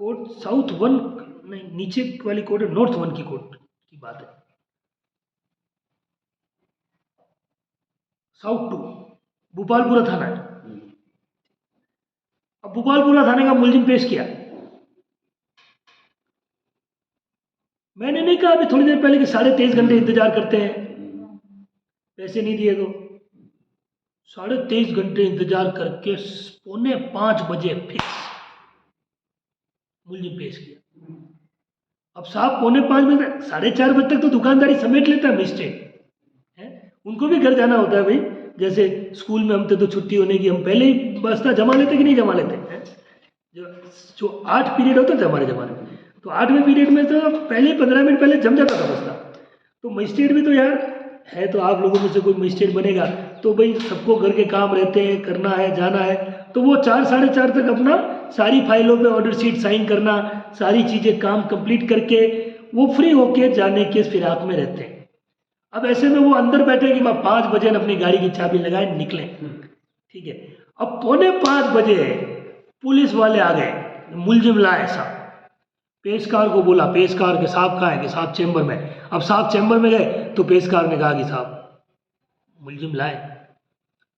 court south 1, नहीं नीचे वाली कोर्ट है, नॉर्थ 1 की कोर्ट की बात है, साउथ 2 भोपालपुरा थाना है। अब भोपालपुरा थाने का मुलजिम पेश किया। मैंने नहीं कहा अभी थोड़ी देर पहले कि 23.5 घंटे इंतजार करते हैं, पैसे नहीं दिए तो 23.5 घंटे इंतजार करके 4:45 बजे फिक्स मुलजिम पेश किया। अब साहब 4:45 बजे, 4:30 बजे तक तो दुकानदारी समेट लेता है मजिस्ट्रेट है। उनको भी घर जाना होता है भाई। जैसे स्कूल में हम थे तो छुट्टी होने की हम पहले ही बस्ता जमा लेते कि नहीं जमा लेते हैं। जो 8 पीरियड होते थे हमारे ज़माने में, तो 8वें पीरियड में तो पहले 15 मिनट पहले जम जाता था बस्ता। तो मजिस्ट्रेट भी तो यार है, तो आप लोगों में से कोई मजिस्ट्रेट बनेगा तो भाई सबको घर के काम रहते हैं, करना है, जाना है, तो वो 4 साढ़े 4 तक अपना सारी फाइलों पे ऑर्डर शीट साइन करना, सारी चीज़ें काम कंप्लीट करके वो फ्री होके जाने के फिराक में रहते हैं। अब ऐसे में वो अंदर बैठे कि मैं 5 बजे अपनी गाड़ी की चाबी लगाए निकले, ठीक है। अब 4:45 बजे पुलिस वाले आ गए, मुलजिम लाए साहब। पेशकार को बोला, पेशकार के साहब कहाँ है कि साहब चैम्बर में। अब साहब चैम्बर में गए तो पेशकार ने कहा कि साहब मुलजिम लाए।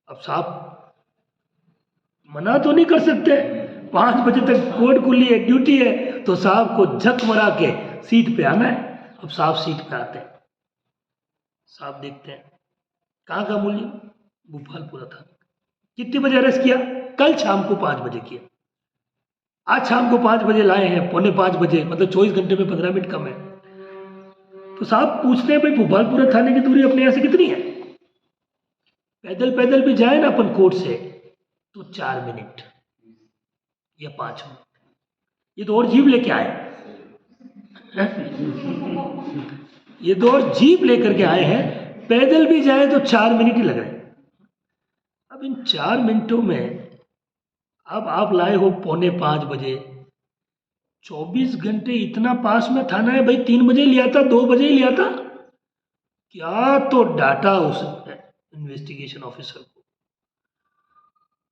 अब साहब मना तो नहीं कर सकते, 5 बजे तक कोर्ट खुली है, ड्यूटी है, तो साहब को झक मरा के सीट पे आना है। अब साहब सीट पे आते हैं, साहब देखते हैं कहाँ का मुलजिम, भोपालपुरा था। कितने बजे अरेस्ट किया? कल शाम को 5 बजे किया। आज शाम को 5 बजे लाए हैं, 4:45 बजे, मतलब 24 घंटे में 15 मिनट कम है। तो साहब पूछते हैं भाई भोपालपुरा थाने की दूरी अपने यहाँ से कितनी है? पैदल भी जाए ना अपन कोर्ट से तो 4 मिनट या 5 मिनट। ये तो और जीप लेके आए ये तो और जीप लेकर के आए हैं, पैदल भी जाए तो 4 मिनट ही लग रहे हैं। अब इन 4 मिनटों में अब आप लाए हो 4:45 बजे, 24 घंटे इतना पास में थाना है भाई। 3 बजे लिया था, 2 बजे ही लिया था, क्या तो डाटा उस इन्वेस्टिगेशन ऑफिसर को।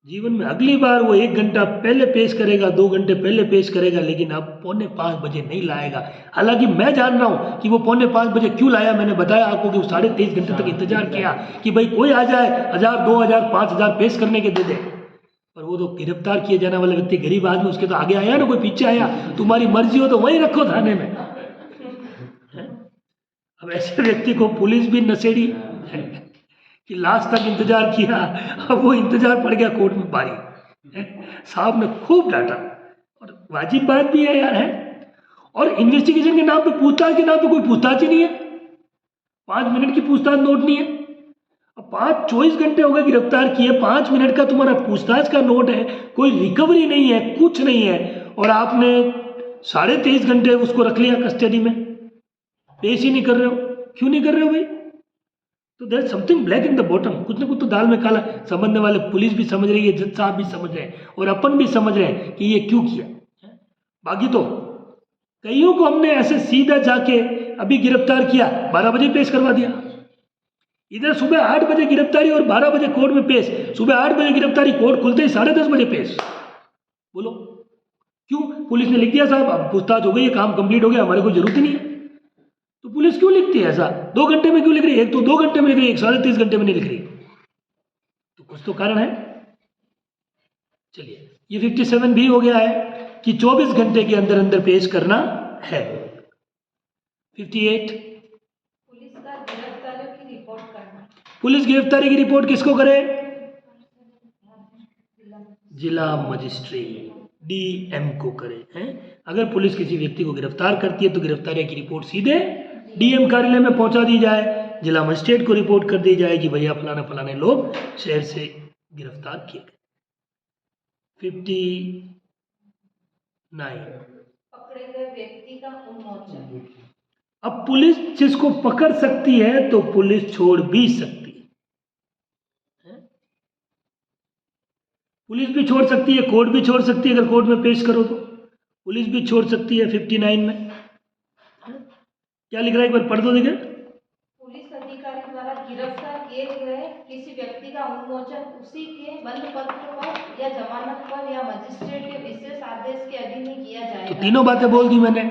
जीवन में अगली बार वो 1 घंटा पहले पेश करेगा, 2 घंटे पहले पेश करेगा, लेकिन अब 4:45 बजे नहीं लाएगा। हालांकि मैं जान रहा हूँ कि वो 4:45 बजे क्यों लाया। मैंने बताया आपको कि वो 23.5 घंटे तक इंतजार किया कि भाई कोई आ जाए, 1000, 2000, 5000 पेश करने के दे दे। पर वो तो गिरफ्तार किए जाने वाला व्यक्ति गरीब आदमी, उसके तो आगे आया ना, कोई पीछे आया। तुम्हारी मर्जी हो तो वहीं रखो थाने में। अब ऐसे व्यक्ति को पुलिस भी नशेड़ी कि लास्ट तक इंतजार किया, अब वो इंतजार पड़ गया कोर्ट में बारी। साहब ने खूब डांटा, और वाजिब बात भी है यार है। और इन्वेस्टिगेशन के नाम पे, पूछताछ के नाम पे कोई पूछताछ ही नहीं है। 5 मिनट की पूछताछ नोट नहीं है। अब 24 घंटे हो गए गिरफ्तार किए, 5 मिनट का तुम्हारा पूछताछ का नोट है, कोई रिकवरी नहीं है, कुछ नहीं है, और आपने 23.5 घंटे उसको रख लिया कस्टडी में, पेश ही नहीं कर रहे हो। क्यों नहीं कर रहे हो भाई? तो there something black in the bottom, कुछ ना कुछ तो दाल में काला। समझने वाले पुलिस भी समझ रही है, जज साहब भी समझ रहे हैं, और अपन भी समझ रहे हैं कि ये क्यों किया। बाकी तो कईयों को हमने ऐसे सीधा जाके अभी गिरफ्तार किया, 12 बजे पेश करवा दिया। इधर सुबह 8 बजे गिरफ्तारी और 12 बजे कोर्ट में पेश। सुबह 8 बजे गिरफ्तारी, कोर्ट खुलते ही 10:30 बजे पेश। बोलो क्यों? पुलिस ने लिख दिया साहब अब पूछताछ हो गई है, काम कंप्लीट हो गया, हमारे कोई जरूरत ही नहीं है। तो पुलिस क्यों लिखती है ऐसा? 2 घंटे में क्यों लिख रही है? एक तो 2 घंटे में लिख रही है, एक 23.5 घंटे में नहीं लिख रही। तो कुछ तो कारण है। चलिए, ये 57 भी हो गया है। कि 24 घंटे के अंदर अंदर पेश करना है। 58, पुलिस का गिरफ्तारियों की रिपोर्ट करना। पुलिस गिरफ्तारी की रिपोर्ट किसको करे? जिला मजिस्ट्रेट डीएम को करे हैं। अगर पुलिस किसी व्यक्ति को गिरफ्तार करती है तो गिरफ्तारी की रिपोर्ट सीधे डीएम कार्यालय में पहुंचा दी जाए, जिला मजिस्ट्रेट को रिपोर्ट कर दी जाए कि भैया फलाना फलाने लोग शहर से गिरफ्तार किए गए। 59, पकड़े गए व्यक्ति का उन्मोचन। अब पुलिस जिसको पकड़ सकती है तो पुलिस छोड़ भी सकती है। पुलिस भी छोड़ सकती है, कोर्ट भी छोड़ सकती है, अगर कोर्ट में पेश करो तो पुलिस भी छोड़ सकती है। 59 में क्या लिख रहा है, एक बार पढ़ दो देखे। पुलिस अधिकारी द्वारा गिरफ्तार किए गए किसी व्यक्ति का उन्मोचन उसी के बंद पत्र पर या जमानत पर या मजिस्ट्रेट के विशेष आदेश के अधीन ही किया तो जाएगा। तीनों बातें बोल दी मैंने।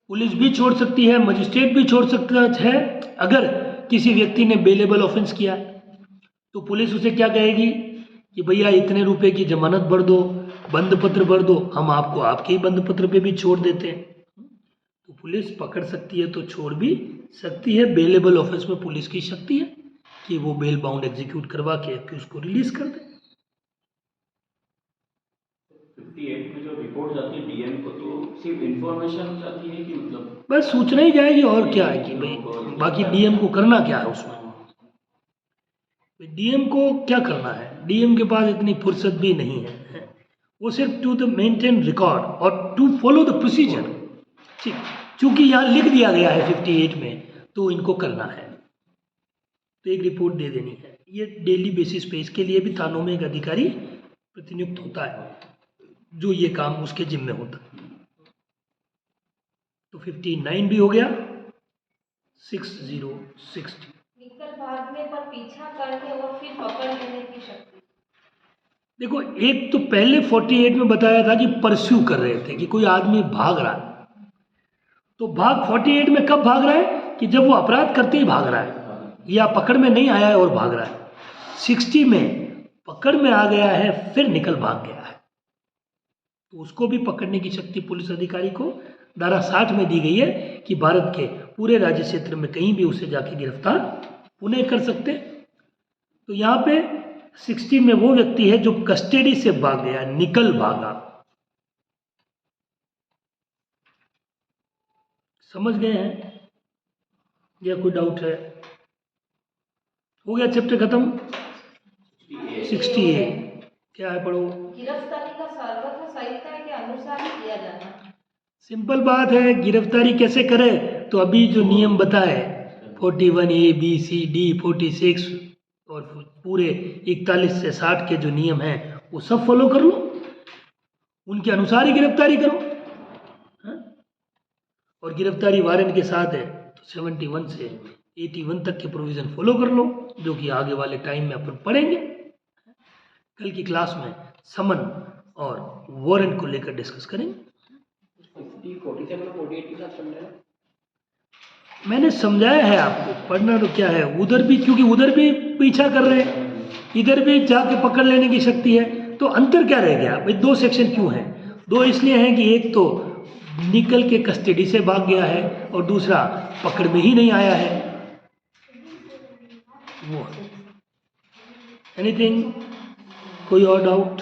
पुलिस भी छोड़ सकती है, मजिस्ट्रेट भी छोड़ सकता है। अगर किसी व्यक्ति ने बेलेबल ऑफेंस किया तो पुलिस उसे क्या कहेगी कि भैया इतने रुपए की जमानत भर दो, बंद पत्र भर दो, हम आपको आपके ही बंद पत्र पे भी छोड़ देते हैं। तो पुलिस पकड़ सकती है तो छोड़ भी सकती है। बेलेबल ऑफेंस में पुलिस की शक्ति है कि वो बेल बाउंड एग्जीक्यूट करवा के कि उसको रिलीज कर दे। 58 में जो रिपोर्ट जाती है डीएम को, तो सिर्फ इंफॉर्मेशन जाती है कि मतलब बस सूचना ही जाएगी, और क्या है कि भाई बाकी डीएम को करना क्या है उसमें। डीएम को क्या करना है, डीएम के पास इतनी फुर्सत भी नहीं है, वो सिर्फ टू द मेंटेन रिकॉर्ड और टू फॉलो द प्रोसीजर। ठीक, चूंकि यहाँ लिख दिया गया है 58 में तो इनको करना है, तो एक रिपोर्ट दे देनी है। ये डेली बेसिस पे, इसके लिए भी थानों में एक अधिकारी प्रतिनियुक्त होता है जो ये काम उसके जिम्मे होता है। तो 59 भी हो गया। 60, 60 निकल भागने पर पीछा करने और फिर पकड़ लेने की शक्ति। देखो, एक तो पहले 48 में बताया था कि परस्यू कर रहे थे कि कोई आदमी भाग रहा है, तो भाग 48 में कब भाग रहा है कि जब वो अपराध करते ही भाग रहा है या पकड़ में नहीं आया है और भाग रहा है। 60 में पकड़ में आ गया है फिर निकल भाग गया है, तो उसको भी पकड़ने की शक्ति पुलिस अधिकारी को धारा 60 में दी गई है कि भारत के पूरे राज्य क्षेत्र में कहीं भी उसे जाके गिरफ्तार पुनः कर सकते। तो यहाँ पे 60 में वो व्यक्ति है जो कस्टडी से भाग गया, निकल भागा। समझ गए हैं या कोई डाउट है? हो गया चैप्टर खत्म। 68 क्या है, पढ़ो। गिरफ्तारी का सर्वथा संहिता के अनुसार ही किया जाना है। सिंपल बात है, गिरफ्तारी कैसे करे, तो अभी जो नियम बताए 41A B C D 46 और पूरे 41 से 60 के जो नियम हैं वो सब फॉलो कर लो, उनके अनुसार ही गिरफ्तारी करो। हाँ? और गिरफ्तारी वारंट के साथ है तो 71 से 81 तक के प्रोविज़न फॉलो कर लो, जो कि आगे वाले टाइम में अपन पढ़ेंगे। कल की क्लास में समन और वारंट को लेकर डिस्कस करेंगे। 47 और 48 के साथ समझा है। मैंने समझाया है आपको, पढ़ना तो क्या है, उधर भी क्योंकि उधर भी पीछा कर रहे हैं, इधर भी जाके पकड़ लेने की शक्ति है, तो अंतर क्या रह गया भाई? 2 सेक्शन क्यों हैं? 2 इसलिए हैं कि एक तो निकल के कस्टडी से भाग गया है और दूसरा पकड़ में ही नहीं आया है। वो एनीथिंग, कोई और डाउट?